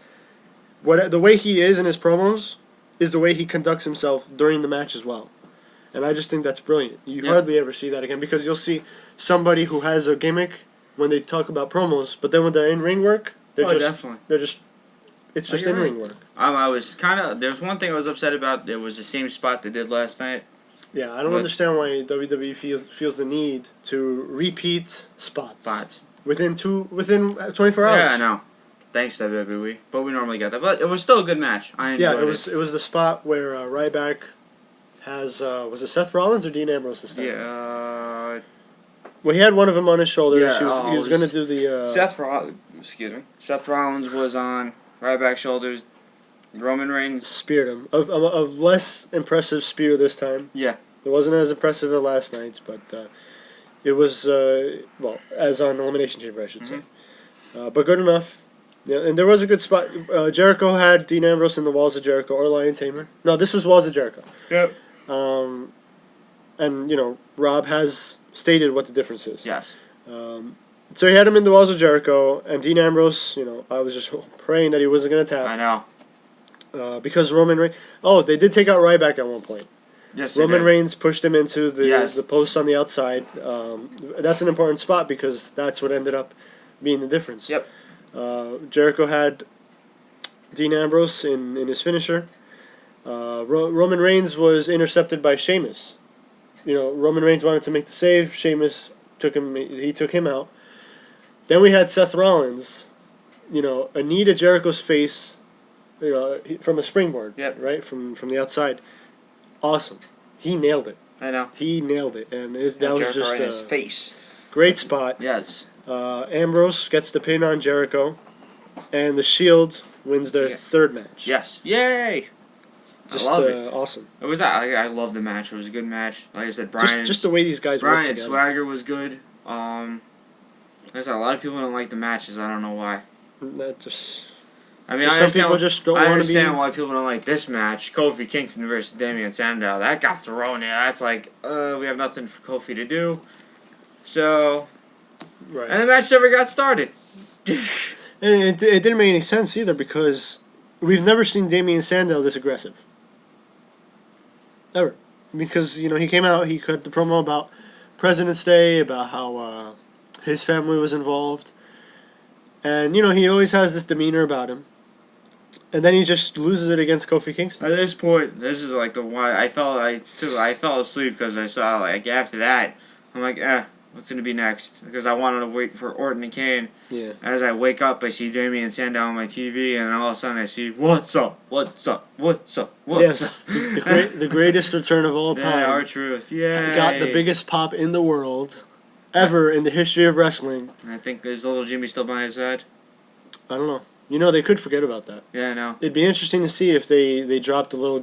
The way he is in his promos is the way he conducts himself during the match as well. And I just think that's brilliant. You hardly ever see that again because you'll see somebody who has a gimmick when they talk about promos, but then when they're in ring work, it's just in ring work. I was kind of, there's one thing I was upset about. It was the same spot they did last night. Yeah, I don't understand why WWE feels the need to repeat spots. Within 24 hours. Yeah, I know. Thanks, WWE. But we normally get that. But it was still a good match. I enjoyed it. It was the spot where Ryback has, was it Seth Rollins or Dean Ambrose this time? Yeah. Well, he had one of them on his shoulder. Yeah, he was going to do the... Seth Rollins was on Ryback's shoulders. Roman Reigns speared him. A less impressive spear this time. Yeah. It wasn't as impressive as last night's, but it was, as on Elimination Chamber, I should say. But good enough. Yeah, and there was a good spot. Jericho had Dean Ambrose in the Walls of Jericho or Lion Tamer. No, this was Walls of Jericho. Yep. And, Rob has stated what the difference is. Yes. So he had him in the Walls of Jericho, and Dean Ambrose, I was just praying that he wasn't going to tap. I know. Because Roman Reigns... Oh, they did take out Ryback at one point. Yes, Roman Reigns pushed him into the post on the outside. That's an important spot because that's what ended up being the difference. Yep. Jericho had Dean Ambrose in his finisher. Roman Reigns was intercepted by Sheamus. Roman Reigns wanted to make the save. Sheamus took him out. Then we had Seth Rollins, a knee to Jericho's face, from a springboard, right, from the outside. Awesome. He nailed it. I know. He nailed it, and that was just his face. Great spot. Yes. Ambrose gets the pin on Jericho, and the Shield wins their third match. Yes. Yay! Just I love it. Awesome. It was. I love the match. It was a good match. Like I said, Bryan. Just the way these guys work together. Bryan's swagger was good. Like I said, a lot of people don't like the matches. I don't know why. That just. I mean, I understand why people don't like this match. Kofi Kingston versus Damian Sandow. That got thrown in. That's like, we have nothing for Kofi to do. So, right. And the match never got started. And it didn't make any sense either because we've never seen Damian Sandow this aggressive. Ever. Because, he came out, he cut the promo about President's Day, about how his family was involved. And, he always has this demeanor about him. And then he just loses it against Kofi Kingston. At this point, this is like the one I fell asleep because I saw like after that. I'm like, what's gonna be next? Because I wanted to wait for Orton and Kane. Yeah. As I wake up, I see Damian Sandow on my TV, and all of a sudden I see what's up. Yes, the greatest return of all time. Yeah, R-Truth. Yeah. Got the biggest pop in the world, ever in the history of wrestling. I think is little Jimmy still by his side? I don't know. They could forget about that. Yeah, I know. It'd be interesting to see if they drop the little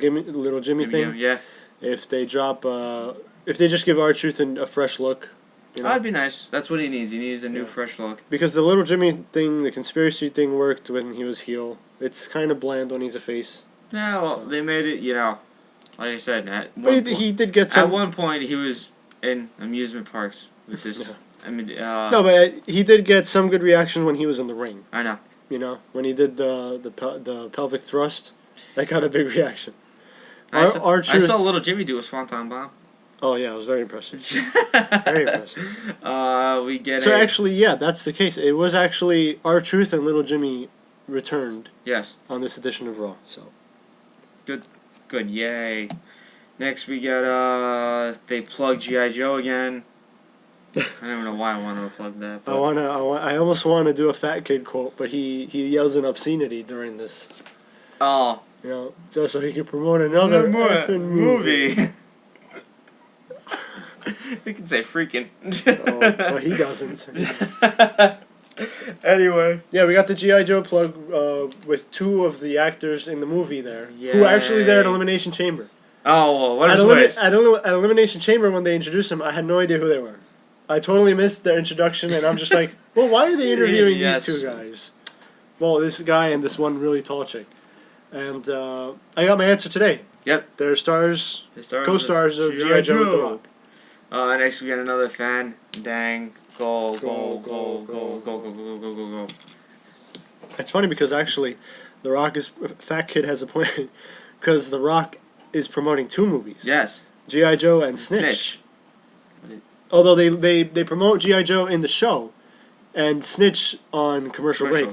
Jimmy thing. Yeah. If they drop, if they just give R-Truth a fresh look. That'd be nice. That's what he needs. He needs a new, fresh look. Because the little Jimmy thing, the conspiracy thing worked when he was heel. It's kind of bland when he's a face. Yeah, well, they made it, like I said. He did get some... At one point, he was in amusement parks with this... Yeah. I mean, no, but he did get some good reactions when he was in the ring. I know. When he did the pelvic thrust, that got a big reaction. I saw little Jimmy do a swanton bomb. Oh yeah, it was very impressive. Very impressive. Actually, yeah, that's the case. It was actually R-Truth and little Jimmy returned. Yes. On this edition of Raw. So. Good. Yay. Next we got they plug G.I. Joe again. I don't know why I wanted to plug that. But. I almost want to do a Fat Kid quote, but he yells an obscenity during this. Oh. Just so he can promote another movie. We can say freaking. Well, he doesn't. Anyway. Yeah, we got the G.I. Joe plug with two of the actors in the movie there. Yay. Who are actually there at Elimination Chamber. Oh, well, what a twist. At Elimination Chamber, when they introduced them, I had no idea who they were. I totally missed their introduction, and I'm just like, well, why are they interviewing these two guys? Well, this guy and this one really tall chick. And I got my answer today. Yep. They're co-stars of G.I. Joe with The Rock. Next we got another fan. Dang. Go. It's funny because actually, Fat Kid has a point because The Rock is promoting two movies. Yes. G.I. Joe and Snitch. Although they promote G.I. Joe in the show, and snitch on commercial break.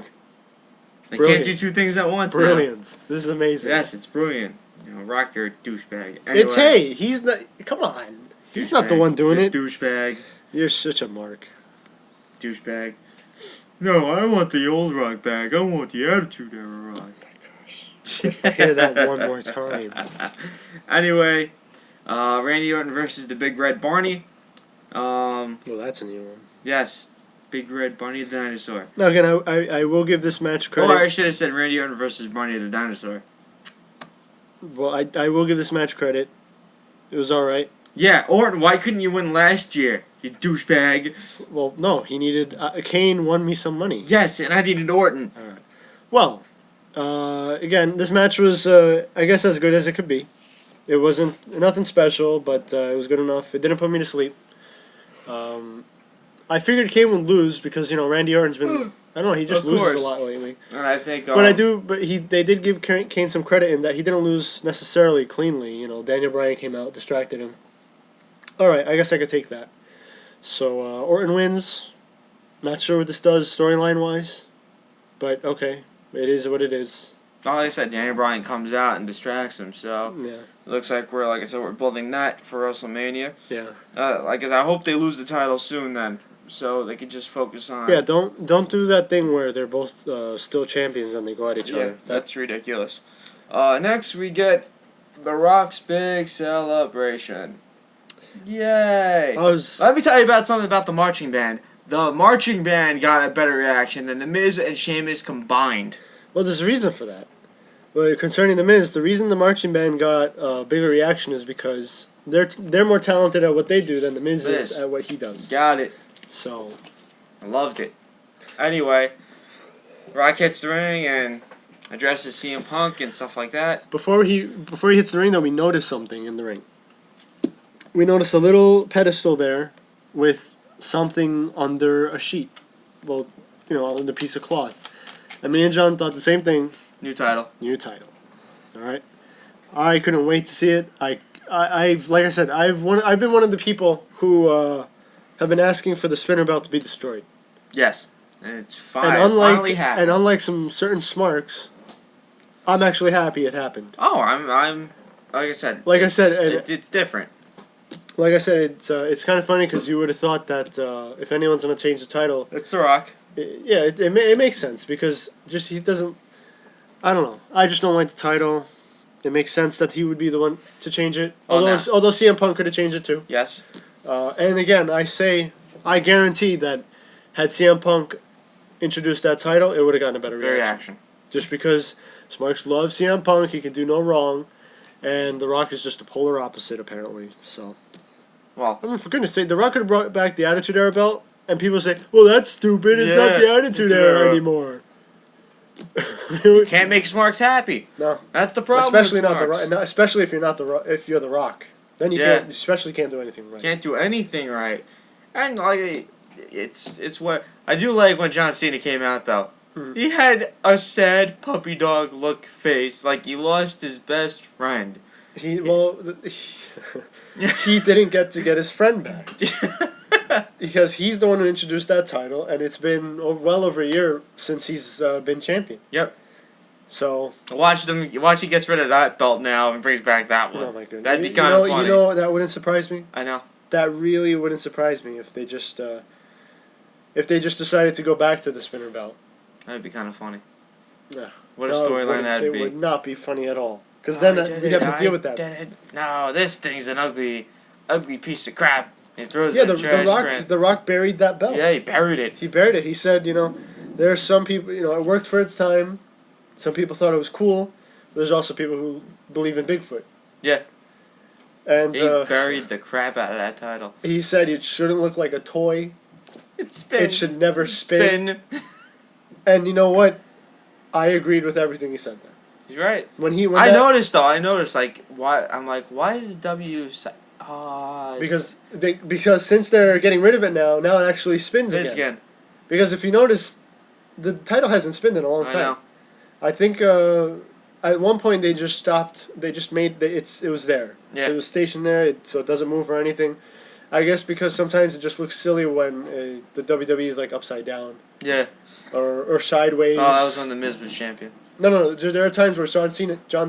They Brilliant. can't do two things at once. Brilliant. This is amazing. Yes, it's brilliant. You know, Rock, you're a douchebag. Anyway, It's hey, he's not. Come on, he's not the one doing it. Douchebag. You're such a mark. Douchebag. No, I want the old Rock back. I want the Attitude Era Rock. If I hear that one more time. Anyway, Randy Orton versus the Big Red Barney. Well, that's a new one. Yes, Big Red Barney the Dinosaur. Now again, I will give this match credit. Or I should have said Randy Orton versus Barney the Dinosaur. Well, I will give this match credit. It was alright. Yeah, Orton, why couldn't you win last year, you douchebag? Well, no, he needed... Kane won me some money. Yes, and I needed Orton. Alright. Well, again, this match was, I guess, as good as it could be. It wasn't nothing special, but it was good enough. It didn't put me to sleep. I figured Kane would lose because, you know, Randy Orton's been... I don't know, he just loses a lot lately. And I think... But they did give Kane some credit in that he didn't lose necessarily cleanly. You know, Daniel Bryan came out, distracted him. Alright, I guess I could take that. So, Orton wins. Not sure what this does storyline-wise. But, okay. It is what it is. Like I said, Daniel Bryan comes out and distracts him, so... Yeah. It looks like we're building that for WrestleMania. Yeah. Like I said, I hope they lose the title soon then, so they can just focus on... Yeah, don't do that thing where they're both still champions and they go at each other. That's ridiculous. Next we get The Rock's big celebration. Yay! Let me tell you about something about the marching band. The marching band got a better reaction than The Miz and Sheamus combined. Well, there's a reason for that. Well, concerning The Miz, the reason the marching band got a bigger reaction is because they're more talented at what they do than The Miz is at what he does. Got it. So, I loved it. Anyway, Rock hits the ring and addresses CM Punk and stuff like that. Before he hits the ring, though, we notice something in the ring. We notice a little pedestal there with something under a sheet. Well, you know, under a piece of cloth. And me and John thought the same thing. New title. New title. All right. I couldn't wait to see it. I've like I said, I've been one of the people who have been asking for the spinner belt to be destroyed. Yes. And it's finally happened. And unlike some certain smarks, I'm actually happy it happened. Oh, I'm like I said. It's different. Like I said, it's kind of funny because you would have thought that if anyone's going to change the title... It's The Rock. It makes sense because just he doesn't... I don't know. I just don't like the title. It makes sense that he would be the one to change it. Although CM Punk could have changed it too. Yes. And again, I guarantee that had CM Punk introduced that title, it would have gotten a better reaction. Just because Smarks loves CM Punk, he can do no wrong, and The Rock is just the polar opposite apparently. So... Well, I mean, for goodness sake, The Rock could have brought back the Attitude Era belt, and people say, well, that's stupid, it's not the Attitude Era anymore. Can't make Smarks happy. No. That's the problem. Especially not The Rock. Especially if you're not if you're The Rock. Then you can't do anything right. Can't do anything right. And like it's what I do like when John Cena came out though. He had a sad puppy dog look face, like he lost his best friend. He didn't get his friend back. Because he's the one who introduced that title, and it's been well over a year since he's been champion. Yep. So watch he gets rid of that belt now and brings back that one. Oh my goodness. That'd be kind of funny. You know that wouldn't surprise me. I know. That really wouldn't surprise me if they just decided to go back to the spinner belt. That'd be kind of funny. Yeah. What a storyline that'd be. It would not be funny at all. Because then we'd have to deal with that. No, this thing's an ugly piece of crap. He throws the Rock buried that belt. Yeah, he buried it. He buried it. He said, there are some people, it worked for its time. Some people thought it was cool. There's also people who believe in Bigfoot. Yeah. And he buried the crap out of that title. He said it shouldn't look like a toy. It should never spin. And you know what? I agreed with everything he said there. He's right. I noticed why is W because since they're getting rid of it now it actually spins again. Because if you notice, the title hasn't spinned in a long time. I know. I think at one point they just stopped. They just made it was there. Yeah. It was stationed there, so it doesn't move or anything. I guess because sometimes it just looks silly when the WWE is like upside down. Yeah. Or sideways. Oh, that was when the Miz was champion. No. There are times where John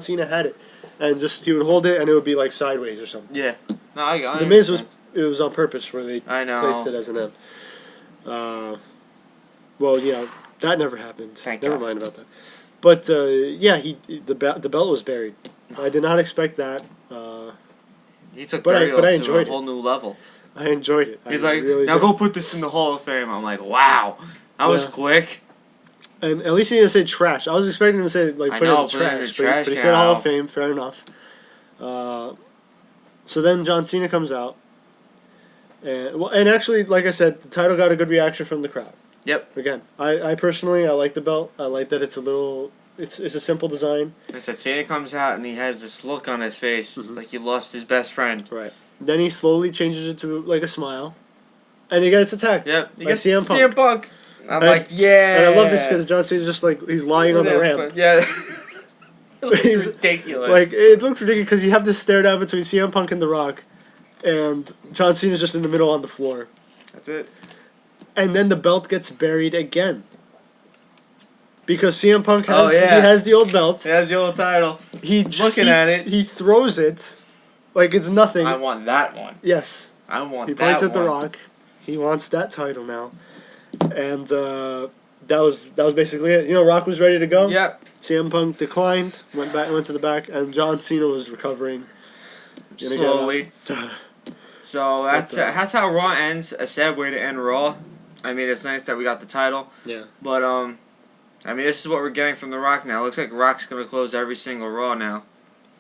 Cena had it, and just he would hold it and it would be like sideways or something. Yeah. No, I The Miz was on purpose where they placed it as an M. Well, yeah, that never happened. Never mind about that. But the belt was buried. I did not expect that. He took but burial I to enjoyed a whole new level. I enjoyed it. He's like, really now go put this in the Hall of Fame. I'm like, wow, that was quick. And at least he didn't say trash. I was expecting him to say like put it in the trash, but he said Hall of Fame. Fair enough. So then John Cena comes out, and actually, like I said, the title got a good reaction from the crowd. Yep. Again, I personally like the belt. I like that it's a simple design. I said Cena comes out and he has this look on his face like he lost his best friend. Right. Then he slowly changes it to like a smile, and he gets attacked. Yep. By CM Punk. I'm like, yeah. And I love this because John Cena's just like he's lying on the ramp. Yeah. It looks ridiculous. Like it looks ridiculous because you have this stare down between CM Punk and The Rock, and John Cena's just in the middle on the floor. That's it. And then the belt gets buried again. Because CM Punk has he has the old belt. He has the old title. Looking at it. He throws it like it's nothing. I want that one. Yes. I want that one. He points at The Rock. He wants that title now. And that was basically it. You know, Rock was ready to go. Yep. CM Punk declined, went to the back, and John Cena was recovering. Slowly. So that's how Raw ends. A sad way to end Raw. I mean, it's nice that we got the title. Yeah. But I mean, this is what we're getting from The Rock now. Looks like Rock's gonna close every single Raw now.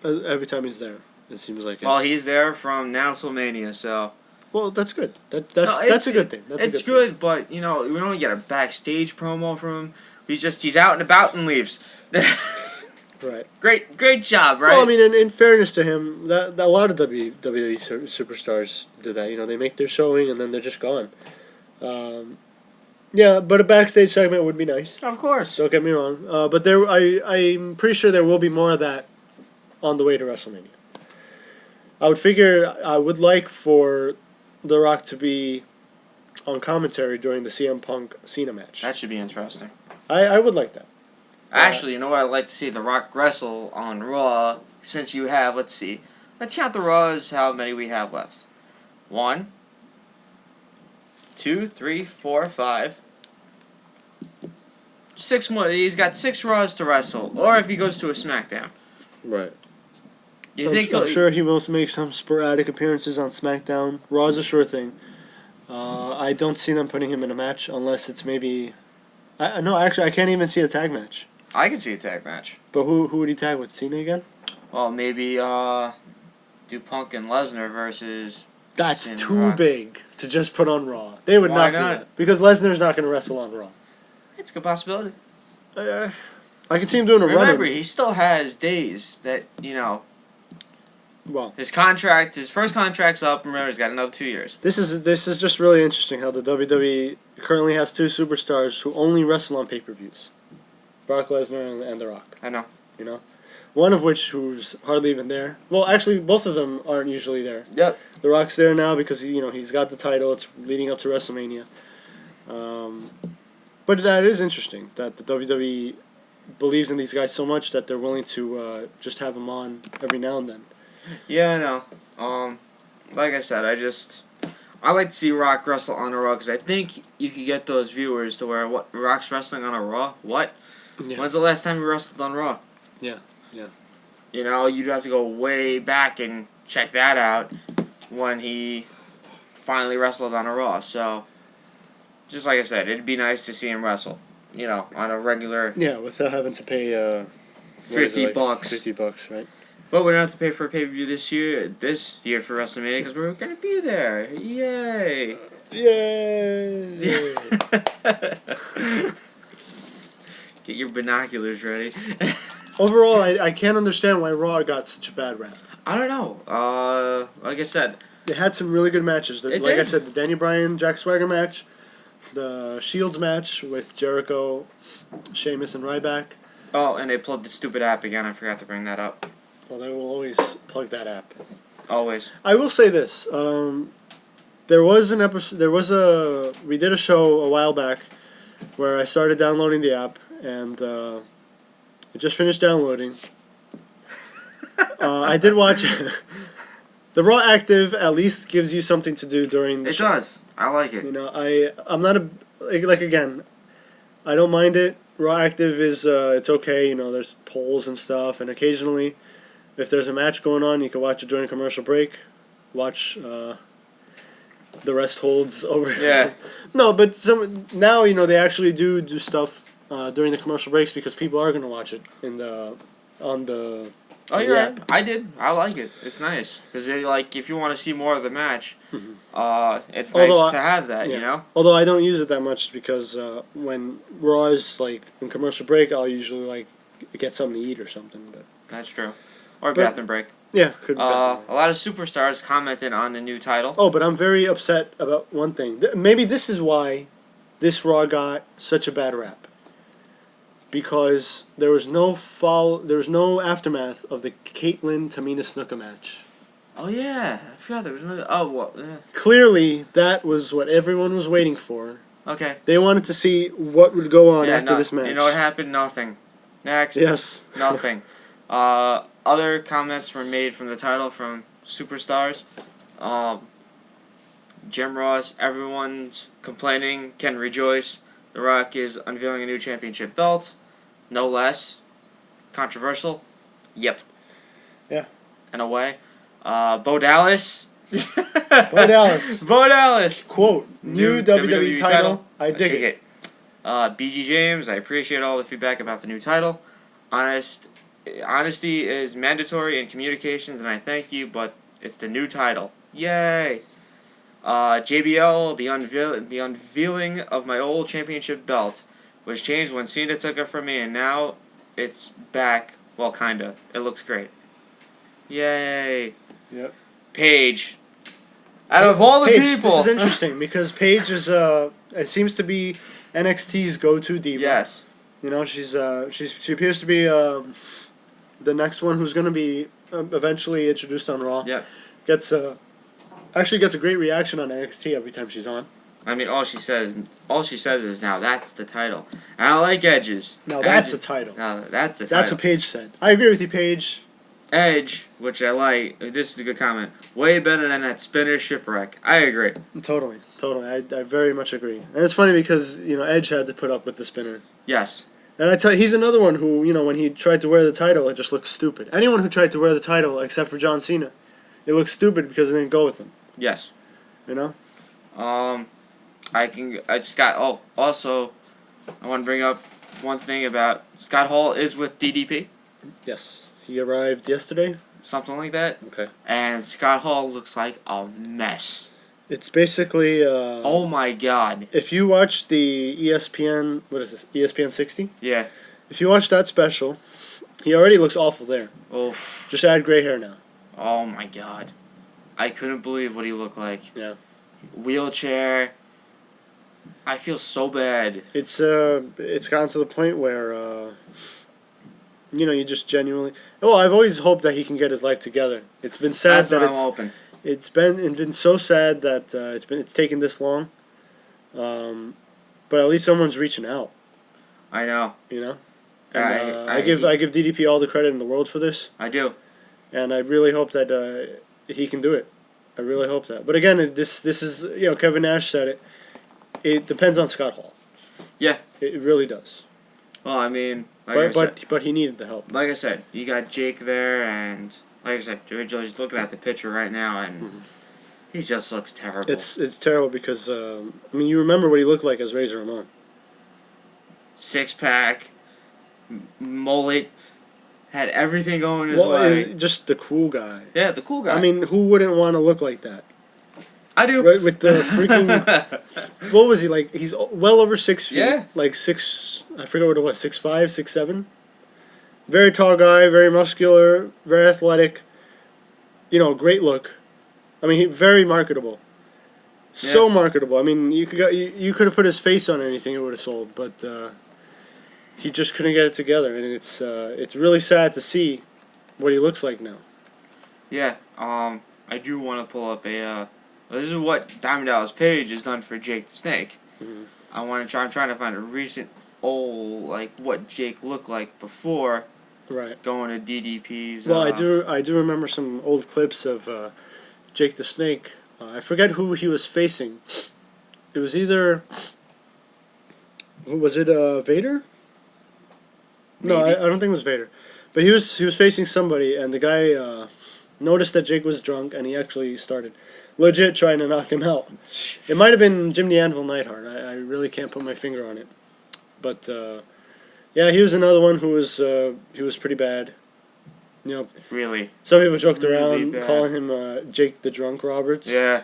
Every time he's there, it seems like. Well, he's there from now till Mania, so. Well, that's good. That's a good thing. It's good, but you know we don't get a backstage promo from him. He's out and about and leaves. Right. Great job, right? Well, I mean, in fairness to him, that a lot of WWE superstars do that. You know, they make their showing and then they're just gone. Yeah, but a backstage segment would be nice. Of course. Don't get me wrong. But I'm pretty sure there will be more of that on the way to WrestleMania. I would like for The Rock to be on commentary during the CM Punk Cena match. That should be interesting. I would like that. Actually, you know what I'd like to see? The Rock wrestle on Raw. Since you have, let's count the Raws. How many we have left? 1, 2, 3, 4, 5. 6 more. He's got 6 Raws to wrestle. Or if he goes to a SmackDown. Right. I'm sure he will make some sporadic appearances on SmackDown. Raw's a sure thing. I don't see them putting him in a match unless it's maybe. No, actually, I can't even see a tag match. I can see a tag match. But who would he tag with? Cena again? Well, maybe do Punk and Lesnar versus. That's Cena too big to just put on Raw. They would not do that because Lesnar's not going to wrestle on Raw. It's a good possibility. I can see him doing a run. Remember, he still has days that Well, his first contract's up. Remember, he's got another 2 years. This is just really interesting how the WWE currently has 2 superstars who only wrestle on pay-per-views. Brock Lesnar and The Rock. I know. You know? One of which who's hardly even there. Well, actually, both of them aren't usually there. Yep. The Rock's there now because he's got the title. It's leading up to WrestleMania. But that is interesting that the WWE believes in these guys so much that they're willing to just have them on every now and then. Yeah, I know. Like I said, I like to see Rock wrestle on a Raw because I think you could get those viewers to where Rock's wrestling on a Raw. What? Yeah. When's the last time you wrestled on Raw? Yeah. You know, you'd have to go way back and check that out when he finally wrestled on a Raw. So, just like I said, it'd be nice to see him wrestle. You know, on a regular. Yeah, without having to pay $50. $50, right? But we don't have to pay for a pay-per-view this year for WrestleMania because we're going to be there. Yay! Yay! Get your binoculars ready. Overall, I can't understand why Raw got such a bad rap. I don't know. Like I said, they had some really good matches. I said, the Danny Bryan Jack Swagger match, the Shields match with Jericho, Sheamus, and Ryback. Oh, and they plugged the stupid app again. I forgot to bring that up. Well, they will always plug that app. Always. I will say this. There was an episode. We did a show a while back where I started downloading the app, and it just finished downloading. I did watch it. The Raw Active at least gives you something to do during the show. It does. I like it. You know, I'm not a like again. I don't mind it. Raw Active is it's okay. You know, there's polls and stuff, and occasionally, if there's a match going on, you can watch it during a commercial break. Watch the rest holds over. Yeah. No, but now you know they actually do stuff during the commercial breaks because people are gonna watch it on the. Oh, you're right. I did. I like it. It's nice because if you want to see more of the match, it's nice to have that. Yeah. You know. Although I don't use it that much because when Raw is in commercial break, I'll usually get something to eat or something. But that's true. Or bathroom break. Yeah, could be. A lot of superstars commented on the new title. Oh, but I'm very upset about one thing. Maybe this is why this Raw got such a bad rap. Because there was no aftermath of the Caitlyn Tamina Snuka match. Oh yeah, I forgot there was another. Oh well. Yeah. Clearly, that was what everyone was waiting for. Okay. They wanted to see what would go on after this match. You know what happened? Nothing. Next. Yes. Nothing. Other comments were made from the title from superstars. Jim Ross. Everyone's complaining. Can rejoice. The Rock is unveiling a new championship belt. No less. Controversial? Yep. Yeah. In a way. Bo Dallas. Bo Dallas. Bo Dallas. Quote, new WWE title. I dig it. BG James, I appreciate all the feedback about the new title. Honesty is mandatory in communications, and I thank you, but it's the new title. Yay! JBL, the unveiling of my old championship belt was changed when Cena took it from me, and now it's back. Well, kinda. It looks great. Yay! Yep. Paige. Out of all the people, this is interesting because Paige is it seems to be NXT's go-to diva. Yes. You know, she appears to be the next one who's going to be eventually introduced on Raw. Yep. Actually gets a great reaction on NXT every time she's on. I mean, all she says is, now that's the title. And I like Edge's. Now that's a title. Now that's a title. That's what Paige said. I agree with you, Paige. Edge, which I like, this is a good comment, way better than that spinner shipwreck. I agree. Totally. I very much agree. And it's funny because, you know, Edge had to put up with the spinner. Yes. And I tell you, he's another one who, you know, when he tried to wear the title, it just looks stupid. Anyone who tried to wear the title, except for John Cena, it looks stupid because it didn't go with him. Yes. You know? Also, I want to bring up one thing about Scott Hall is with DDP. Yes. He arrived yesterday. Something like that. Okay. And Scott Hall looks like a mess. It's basically... oh my god. If you watch the ESPN... What is this? ESPN 60? Yeah. If you watch that special, he already looks awful there. Oof. Just add gray hair now. Oh my god. I couldn't believe what he looked like. Yeah. Wheelchair. I feel so bad. It's gotten to the point where, you know, you just genuinely... Well, I've always hoped that he can get his life together. It's been sad That's what I'm hoping. It's been so sad that it's taken this long. But at least someone's reaching out. I know. You know? And, I give DDP all the credit in the world for this. I do. And I really hope that he can do it. I really hope that. But again, this is, you know, Kevin Nash said it. It depends on Scott Hall. Yeah. It really does. Well, I mean, but he needed the help. Like I said, you got Jake there, and like I said, just looking at the picture right now, and he just looks terrible. It's terrible because I mean, you remember what he looked like as Razor Ramon. 6-pack, mullet, had everything going his way. Just the cool guy. Yeah, the cool guy. I mean, who wouldn't want to look like that? I do. Right, with the freaking... What was he, like? He's well over 6 feet. Yeah. Like 6... I forget what it was. 6'5", 6'7". Very tall guy, very muscular, very athletic. You know, great look. I mean, very marketable. So marketable. I mean, you could have put his face on anything, it would have sold. But he just couldn't get it together. And it's really sad to see what he looks like now. Yeah. I do want to pull up a Well, this is what Diamond Dallas Page has done for Jake the Snake. Mm-hmm. I'm trying to find a recent old what Jake looked like before. Right. Going to DDP's. Well, I do remember some old clips of Jake the Snake. I forget who he was facing. It was either. Was it Vader? No, I don't think it was Vader. But he was facing somebody, and the guy noticed that Jake was drunk, and he actually started legit trying to knock him out. It might have been Jim the Anvil Neidhart. I really can't put my finger on it. But yeah, he was another one who was he was pretty bad. You know, really. Some people joked really around bad. calling him Jake the Drunk Roberts. Yeah.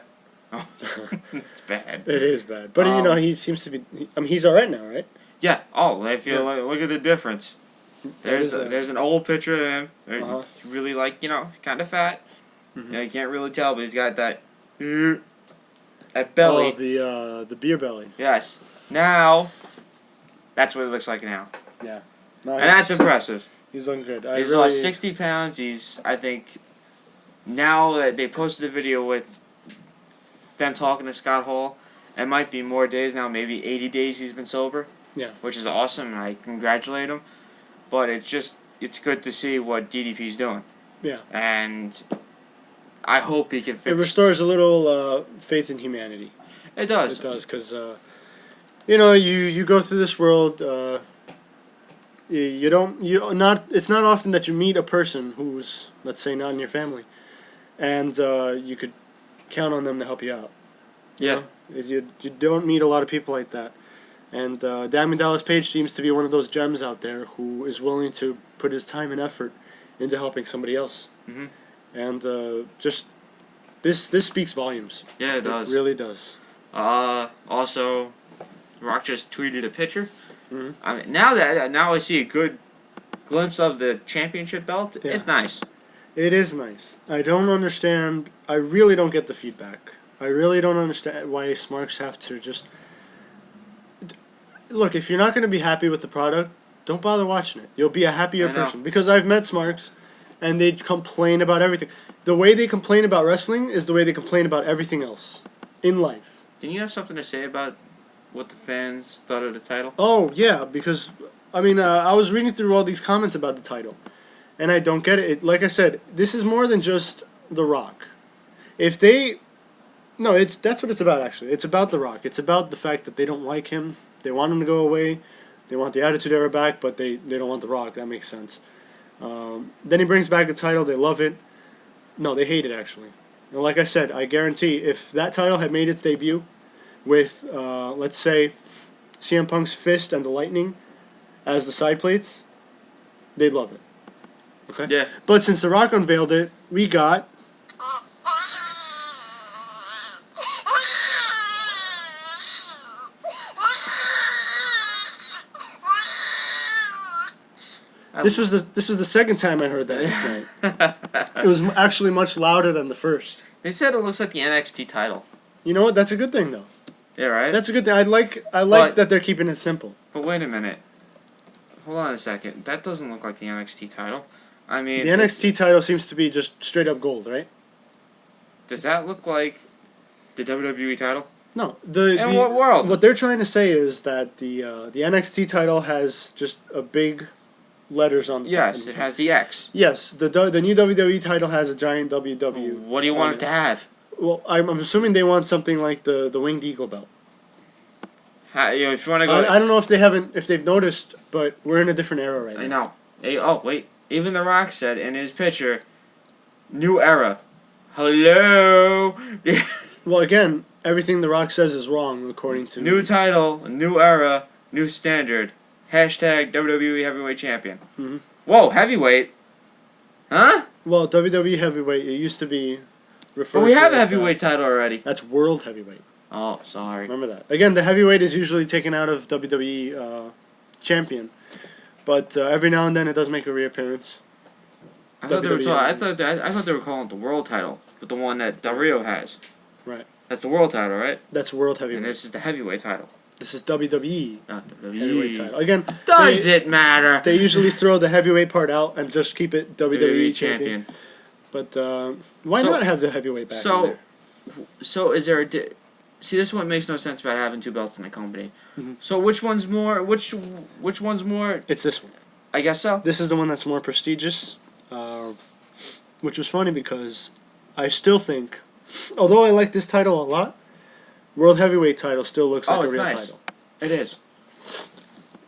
Oh, it's bad. It is bad, but you know he seems to be. I mean, he's all right now, right? Yeah. Oh, I feel like look at the difference. There's an old picture of him. He's really kind of fat. Mm-hmm. You can't really tell, but he's got that belly. Oh, the beer belly. Yes. Now, that's what it looks like now. Yeah. And that's impressive. He's looking good. He's lost 60 pounds. I think, now that they posted the video with them talking to Scott Hall, it might be more days now, maybe 80 days he's been sober. Yeah. Which is awesome, and I congratulate him. But it's good to see what DDP's doing. Yeah. And I hope he can fix it. Restores a little faith in humanity. It does. It does, because, you go through this world, it's not often that you meet a person who's, let's say, not in your family, and you could count on them to help you out. Yeah. You don't meet a lot of people like that. And Diamond Dallas Page seems to be one of those gems out there who is willing to put his time and effort into helping somebody else. Mm-hmm. And just this speaks volumes. Yeah, it does. It really does. Also, Rock just tweeted a picture. Mm-hmm. I mean, now I see a good glimpse of the championship belt. Yeah. It's nice. It is nice. I don't understand. I really don't get the feedback. I really don't understand why Smarks have to just... Look, if you're not going to be happy with the product, don't bother watching it. You'll be a happier person. Because I've met Smarks, and they complain about everything. The way they complain about wrestling is the way they complain about everything else in life. Didn't you have something to say about what the fans thought of the title? Oh, yeah, because, I mean, I was reading through all these comments about the title, and I don't get it. Like I said, this is more than just The Rock. If they... No, that's what it's about, actually. It's about The Rock. It's about the fact that they don't like him. They want him to go away. They want the Attitude Era back, but they don't want The Rock. That makes sense. Then he brings back the title. They love it. No, they hate it, actually. And like I said, I guarantee if that title had made its debut with, let's say, CM Punk's fist and the lightning as the side plates, they'd love it. Okay? Yeah. But since The Rock unveiled it, we got... This was the second time I heard that last night. It was actually much louder than the first. They said it looks like the NXT title. You know what? That's a good thing, though. Yeah, right? That's a good thing. I like that they're keeping it simple. But wait a minute. Hold on a second. That doesn't look like the NXT title. I mean... The NXT title seems to be just straight up gold, right? Does that look like the WWE title? No. In what world? What they're trying to say is that the NXT title has just a big... letters on the Yes, it has the X. Yes, the new WWE title has a giant WW. What do you want it to have? Well, I'm assuming they want something like the Winged Eagle belt. If you want to go... I don't know if they've noticed, but we're in a different era right now. I know. Oh, wait. Even The Rock said in his picture, new era. Hello? Well, again, everything The Rock says is wrong, according to... New title, new era, new standard. Hashtag WWE Heavyweight Champion. Mm-hmm. Whoa, heavyweight? Huh? Well, WWE Heavyweight, it used to be referred to But we have a as heavyweight title already. That's World Heavyweight. Oh, sorry. Remember that. Again, the heavyweight is usually taken out of WWE Champion. But every now and then it does make a reappearance. I thought they were calling it the world title, but the one that Del Rio has. Right. That's the world title, right? That's World Heavyweight. And this is the heavyweight title. This is WWE. WWE. Heavyweight title. Again, Does it matter? They usually throw the heavyweight part out and just keep it WWE WWE champion. champion. But why not have the heavyweight back in there? So is there see, this one makes no sense about having two belts in the company. Mhm. So which one's more? Which one's more? It's this one. I guess so. This is the one that's more prestigious, which was funny because I still think, although I like this title a lot, World Heavyweight title still looks like a real title. It is.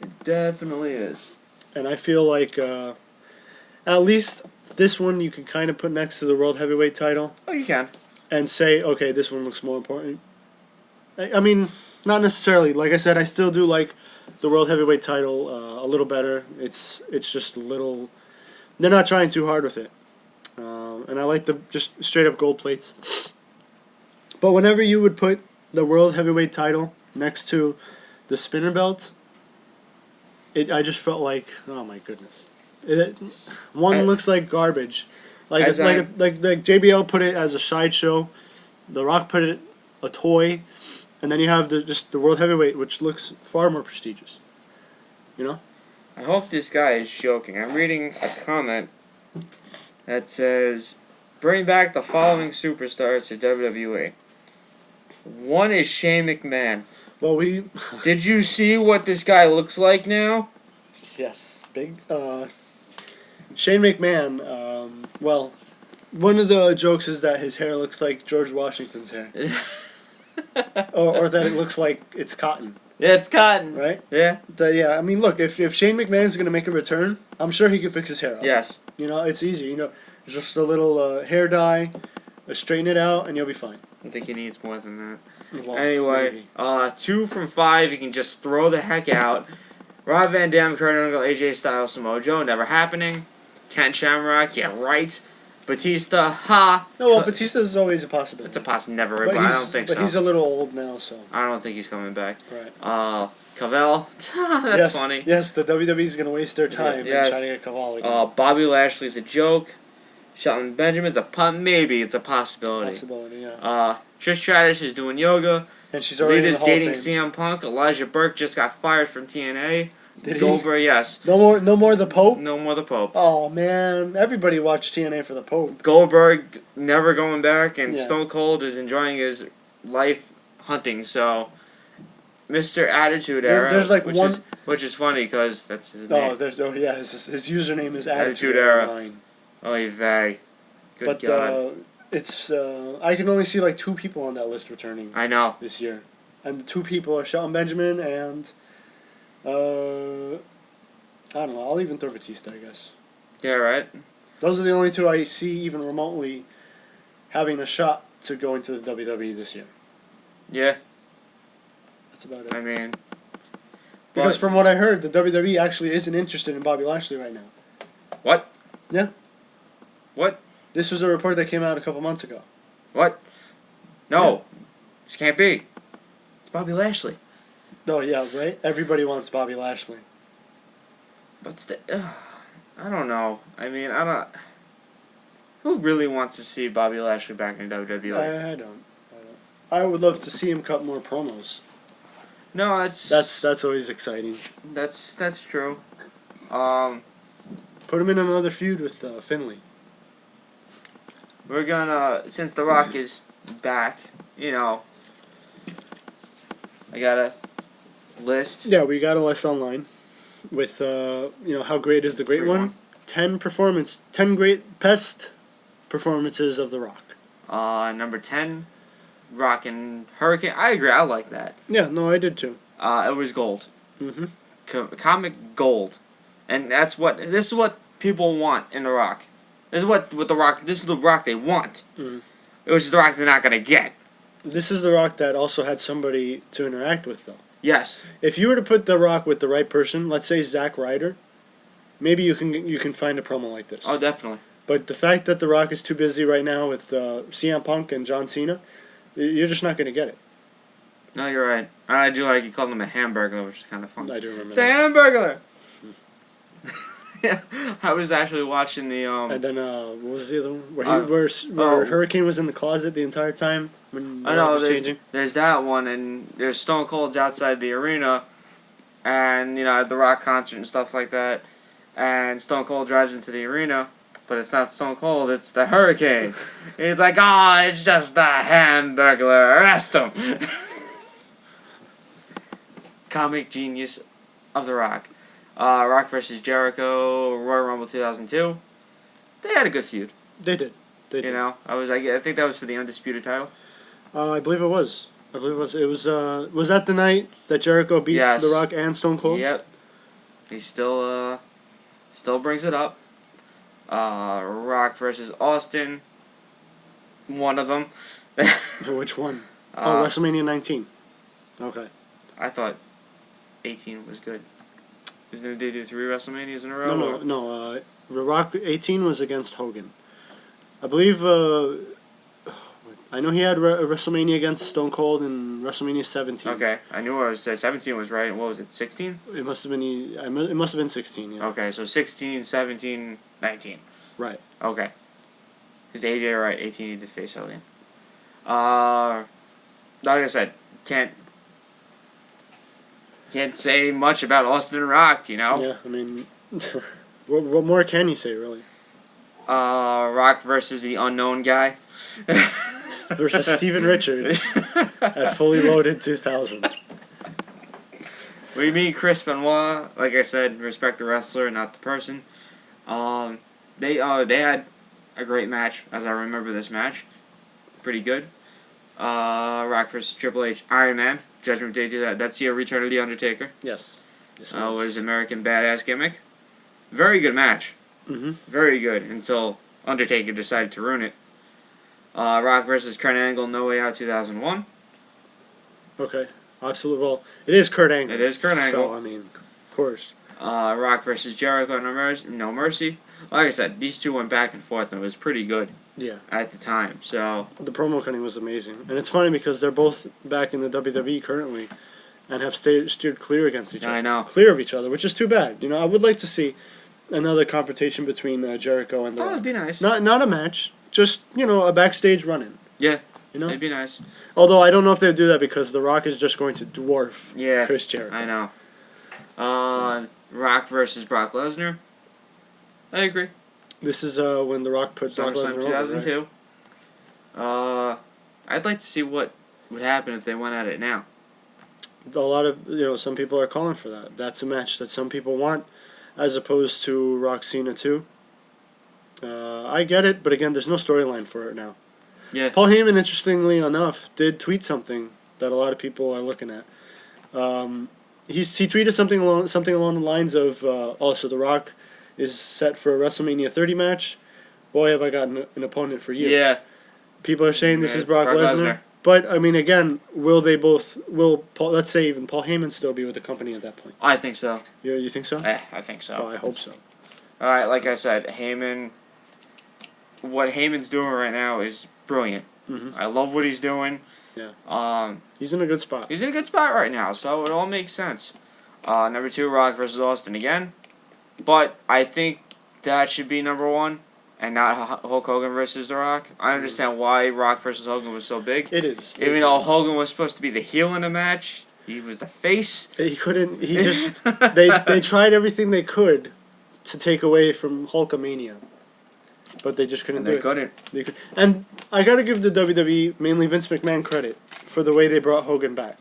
It definitely is. And I feel like at least this one you can kind of put next to the World Heavyweight title. Oh, you can. And say, okay, this one looks more important. I mean, not necessarily. Like I said, I still do like the World Heavyweight title a little better. It's just a little... They're not trying too hard with it. And I like the just straight up gold plates. But whenever you would put the World Heavyweight title next to the spinner belt, I just felt like, oh my goodness. One looks like garbage. Like JBL put it as a sideshow. The Rock put it a toy. And then you have just the World Heavyweight, which looks far more prestigious. You know? I hope this guy is joking. I'm reading a comment that says, bring back the following superstars to WWE. One is Shane McMahon. Well, Did you see what this guy looks like now? Yes. Big... Shane McMahon, well, one of the jokes is that his hair looks like George Washington's hair. or that it looks like it's cotton. Yeah, it's cotton. Right? Yeah. Yeah, I mean, look, if Shane McMahon's going to make a return, I'm sure he can fix his hair up. Yes. You know, it's easy. You know, just a little hair dye, straighten it out, and you'll be fine. I think he needs more than that. Well, anyway, 2 from 5, you can just throw the heck out. Rob Van Dam, Kurt Angle, AJ Styles, Samoa Joe, never happening. Ken Shamrock, yeah, right. Batista, ha. No, well, Batista is always a possibility. It's a possibility, never, but I don't think so. But he's a little old now, so. I don't think he's coming back. Right. Cavell, that's funny. Yes, the WWE's going to waste their time and try to get Cavell again. Bobby Lashley's a joke. Shelton Benjamin's maybe it's a possibility. Yeah. Trish Stratus is doing yoga. And she's already Lita's in the Hall dating of CM Fame. Punk. Elijah Burke just got fired from TNA. Did Goldberg, yes. No more the Pope? No more the Pope. Oh, man. Everybody watched TNA for the Pope. Goldberg never going back, and Yeah. Stone Cold is enjoying his life hunting, so... Mr. Attitude Era, there's like which is funny because that's his name. His username is Attitude Era. Oy vey. Good God. It's I can only see like 2 people on that list returning. I know. This year, and the 2 people are Shelton Benjamin and I don't know. I'll even throw Batista, I guess. Yeah, right. Those are the only 2 I see even remotely having a shot to go into the WWE this year. Yeah. That's about it. I mean, because from what I heard, the WWE actually isn't interested in Bobby Lashley right now. What? Yeah. What? This was a report that came out a couple months ago. What? No. This can't be. It's Bobby Lashley. No, yeah, right? Everybody wants Bobby Lashley. But I don't know. I mean, who really wants to see Bobby Lashley back in WWE? I don't. I would love to see him cut more promos. No, that's always exciting. That's true. Put him in another feud with Finlay. We're gonna, since The Rock is back, you know, I got a list. Yeah, we got a list online with how great is the great one. 10 great best performances of The Rock. Number 10. Rock and Hurricane. I agree. I like that. Yeah, no, I did too. It was gold. Mm-hmm. Comic gold, and this is what people want in The Rock. This is what The Rock. This is the Rock they want. Mm-hmm. Which is The Rock they're not gonna get. This is The Rock that also had somebody to interact with, though. Yes. If you were to put The Rock with the right person, let's say Zack Ryder, maybe you can find a promo like this. Oh, definitely. But the fact that The Rock is too busy right now with CM Punk and John Cena, you're just not going to get it. No, you're right. I do like you called him a hamburger, which is kind of fun. I do remember the that. Hamburglar! Yeah, I was actually watching the... And then, what was the other one? Where Hurricane was in the closet the entire time when I know, was changing? There's that one, and there's Stone Cold's outside the arena, and, at the Rock concert and stuff like that, and Stone Cold drives into the arena, but it's not Stone Cold, it's the Hurricane. He's like, oh, it's just a Hamburglar. Arrest him. Comic genius of The Rock. Rock versus Jericho, Royal Rumble 2002. They had a good feud. They did. They did. You know, I think that was for the undisputed title. I believe it was. It was that the night that Jericho beat The Rock and Stone Cold? Yep. He still brings it up. Rock versus Austin. One of them. Which one? WrestleMania 19. Okay. I thought 18 was good. Isn't they do 3 WrestleManias in a row? No. Rock 18 was against Hogan. I believe. I know he had WrestleMania against Stone Cold in WrestleMania 17. Okay, I knew I was 17 was right. What was it? 16? It must have been. It must have been 16. Yeah. Okay, so 16, 17, 19. Right. Okay. Because AJ right, 18 he did face Hogan. Like I said, can't say much about Austin and Rock, you know? Yeah, I mean, what more can you say, really? Rock versus the unknown guy. Versus Steven Richards at Fully Loaded 2000. We meet Chris Benoit. Like I said, respect the wrestler, not the person. They had a great match, as I remember this match. Pretty good. Rock versus Triple H, Iron Man, Judgment Day. That's the Return of the Undertaker. Yes. Was American Badass gimmick. Very good match. Mm-hmm. Very good until Undertaker decided to ruin it. Rock versus Kurt Angle, No Way Out 2001. Okay, absolutely. Well, it is Kurt Angle. It is Kurt Angle. So, I mean, of course. Rock versus Jericho, No Mercy. Like I said, these two went back and forth, and it was pretty good. Yeah. At the time, so the promo cutting was amazing, and it's funny because they're both back in the WWE currently, and have steered clear against each other. I know. Clear of each other, which is too bad. You know, I would like to see another confrontation between Jericho and The Rock. it'd be nice. Not a match, just a backstage run-in. Yeah. You know, it'd be nice. Although I don't know if they'd do that because The Rock is just going to dwarf Chris Jericho. I know. Rock versus Brock Lesnar. I agree. This is when The Rock put Brock Lesnar over, 2002. Right? I'd like to see what would happen if they went at it now. A lot of some people are calling for that. That's a match that some people want, as opposed to Rock Cena 2. I get it, but again, there's no storyline for it now. Yeah. Paul Heyman, interestingly enough, did tweet something that a lot of people are looking at. He tweeted something along the lines of also The Rock is set for a WrestleMania 30 match. Boy, have I got an opponent for you. Yeah. People are saying this is Brock Lesnar. But, I mean, again, let's say even Paul Heyman still be with the company at that point? I think so. You think so? I think so. Oh, I hope so. Alright, like I said, what Heyman's doing right now is brilliant. Mm-hmm. I love what he's doing. Yeah. He's in a good spot. He's in a good spot right now, so it all makes sense. Number 2, Rock versus Austin again. But I think that should be number 1, and not Hulk Hogan versus The Rock. I understand why Rock versus Hogan was so big. It is. Even though Hogan was supposed to be the heel in the match, he was the face. He couldn't. He just. they tried everything they could to take away from Hulkamania, but they just couldn't do it. They couldn't. And I gotta give the WWE, mainly Vince McMahon, credit for the way they brought Hogan back,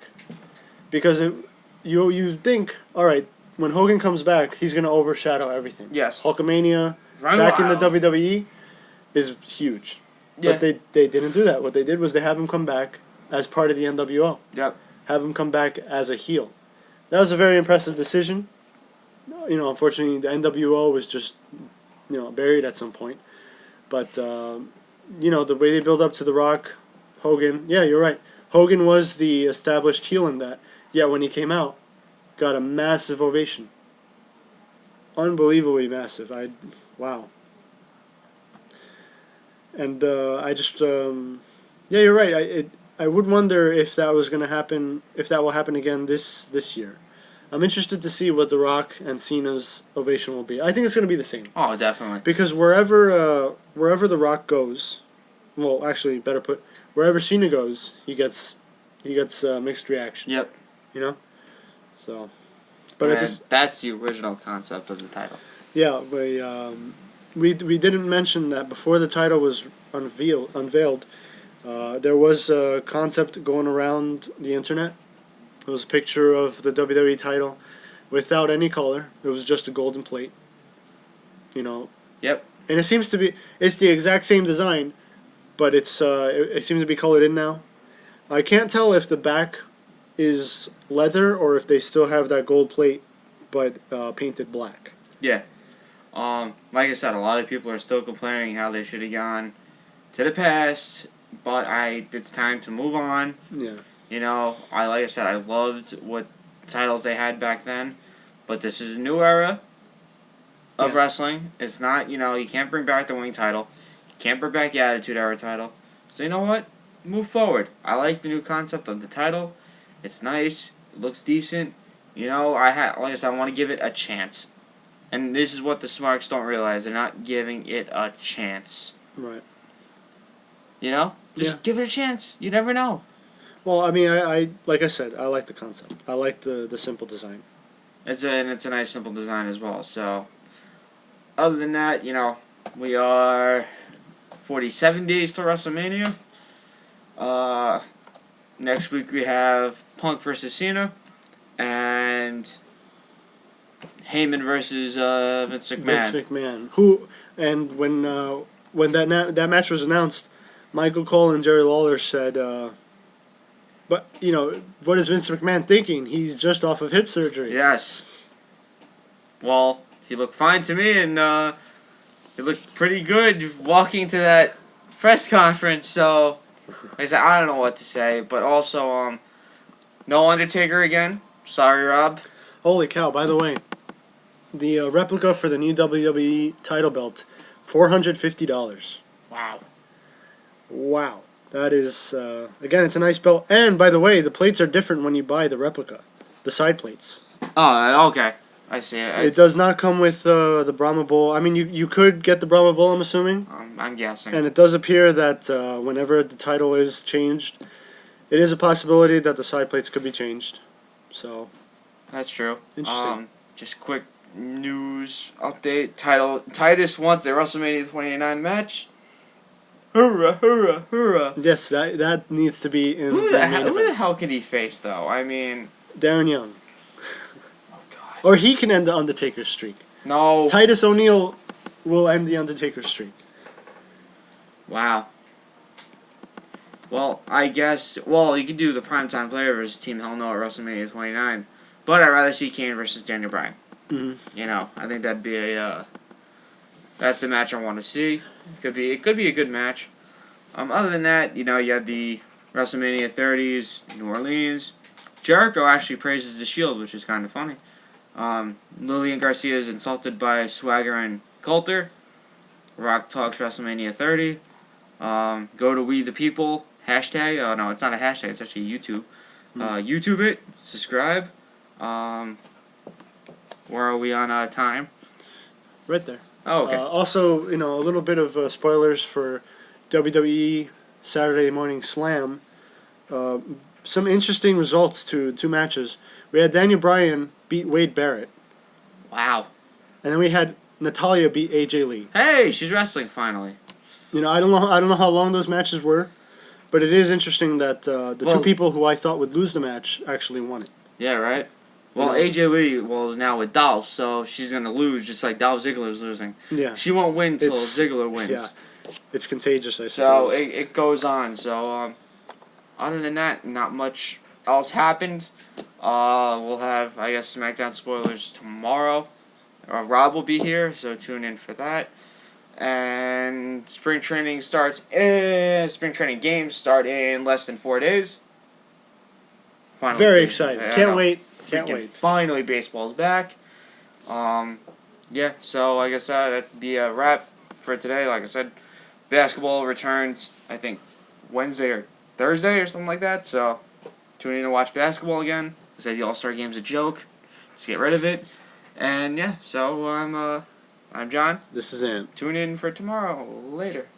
because you think, all right, when Hogan comes back, he's gonna overshadow everything. Yes. Hulkamania back in the WWE is huge. Yeah. But they didn't do that. What they did was they have him come back as part of the NWO. Yep. Have him come back as a heel. That was a very impressive decision. Unfortunately, the NWO was just, buried at some point. But, the way they build up to The Rock, Hogan, yeah, you're right. Hogan was the established heel in that. Yeah, when he came out, got a massive ovation. Unbelievably massive. Wow. And I just, yeah, you're right. I would wonder if that was going to happen, if that will happen again this year. I'm interested to see what The Rock and Cena's ovation will be. I think it's going to be the same. Oh, definitely. Because wherever The Rock goes, well, actually, better put, wherever Cena goes, he gets mixed reaction. Yep. So, but that's the original concept of the title. Yeah, we didn't mention that before the title was unveiled. There was a concept going around the internet. It was a picture of the WWE title without any color. It was just a golden plate. You know. Yep. And it seems to be, it's the exact same design, but it seems to be colored in now. I can't tell if the back is leather or if they still have that gold plate, but painted black. Yeah. Like I said, a lot of people are still complaining how they should have gone to the past, but it's time to move on. Yeah. You know, like I said, I loved what titles they had back then, but this is a new era of wrestling. It's not, you can't bring back the wing title. You can't bring back the Attitude Era title. So you know what? Move forward. I like the new concept of the title. It's nice. It looks decent. Like I said, I want to give it a chance. And this is what the Smarks don't realize. They're not giving it a chance. Right. Just give it a chance. You never know. Well, I mean, I like I said, I like the concept. I like the simple design. It's a nice, simple design as well. So, other than that, we are 47 days to WrestleMania. Next week we have Punk versus Cena, and Heyman versus Vince McMahon. Vince McMahon, and when that match was announced, Michael Cole and Jerry Lawler said, "But what is Vince McMahon thinking? He's just off of hip surgery." Yes. Well, he looked fine to me, and he looked pretty good walking to that press conference. So, like I said, I don't know what to say, but also, no Undertaker again. Sorry, Rob. Holy cow! By the way, the replica for the new WWE title belt, $450. Wow. Wow. That is, again, it's a nice belt. And, by the way, the plates are different when you buy the replica. The side plates. Oh, okay. I see it. It does not come with the Brahma Bull. I mean, you could get the Brahma Bull, I'm assuming. I'm guessing. And it does appear that whenever the title is changed, it is a possibility that the side plates could be changed. So. That's true. Interesting. Just quick news update. Titus wants a WrestleMania 29 match. Hoorah, hoorah, hoorah. Yes, that needs to be in Who the hell can he face, though? I mean... Darren Young. Oh, God. Or he can end the Undertaker streak. No. Titus O'Neil will end the Undertaker streak. Wow. Well, I guess... Well, you could do the primetime player versus Team Hell No at WrestleMania 29. But I'd rather see Kane versus Daniel Bryan. Mm-hmm. I think that'd be a... that's the match I want to see. It could be a good match. Other than that, you had the WrestleMania 30s, New Orleans. Jericho actually praises the Shield, which is kind of funny. Lillian Garcia is insulted by Swagger and Coulter. Rock talks WrestleMania 30. Go to We the People. Hashtag. Oh, no, it's not a hashtag. It's actually YouTube. YouTube it. Subscribe. Where are we on time? Right there. Oh, okay. Also, a little bit of spoilers for WWE Saturday Morning Slam. Some interesting results to two matches. We had Daniel Bryan beat Wade Barrett. Wow. And then we had Natalya beat AJ Lee. Hey, she's wrestling finally. I don't know how long those matches were, but it is interesting that the two people who I thought would lose the match actually won it. Yeah, right? Well, AJ Lee is now with Dolph, so she's going to lose just like Dolph Ziggler's losing. Yeah. She won't win until Ziggler wins. Yeah. It's contagious, I suppose. suppose. So it goes on. So other than that, not much else happened. We'll have, I guess, SmackDown spoilers tomorrow. Rob will be here, so tune in for that. And spring training games start in less than 4 days. Finally, very excited. Can't wait. Can't wait. Finally, baseball's back. Yeah, so I guess that'd be a wrap for today. Like I said, basketball returns, I think, Wednesday or Thursday or something like that. So tune in to watch basketball again. I said the All-Star Game's a joke. Just get rid of it. And yeah, so I'm John. This is Ant. Tune in for tomorrow. Later.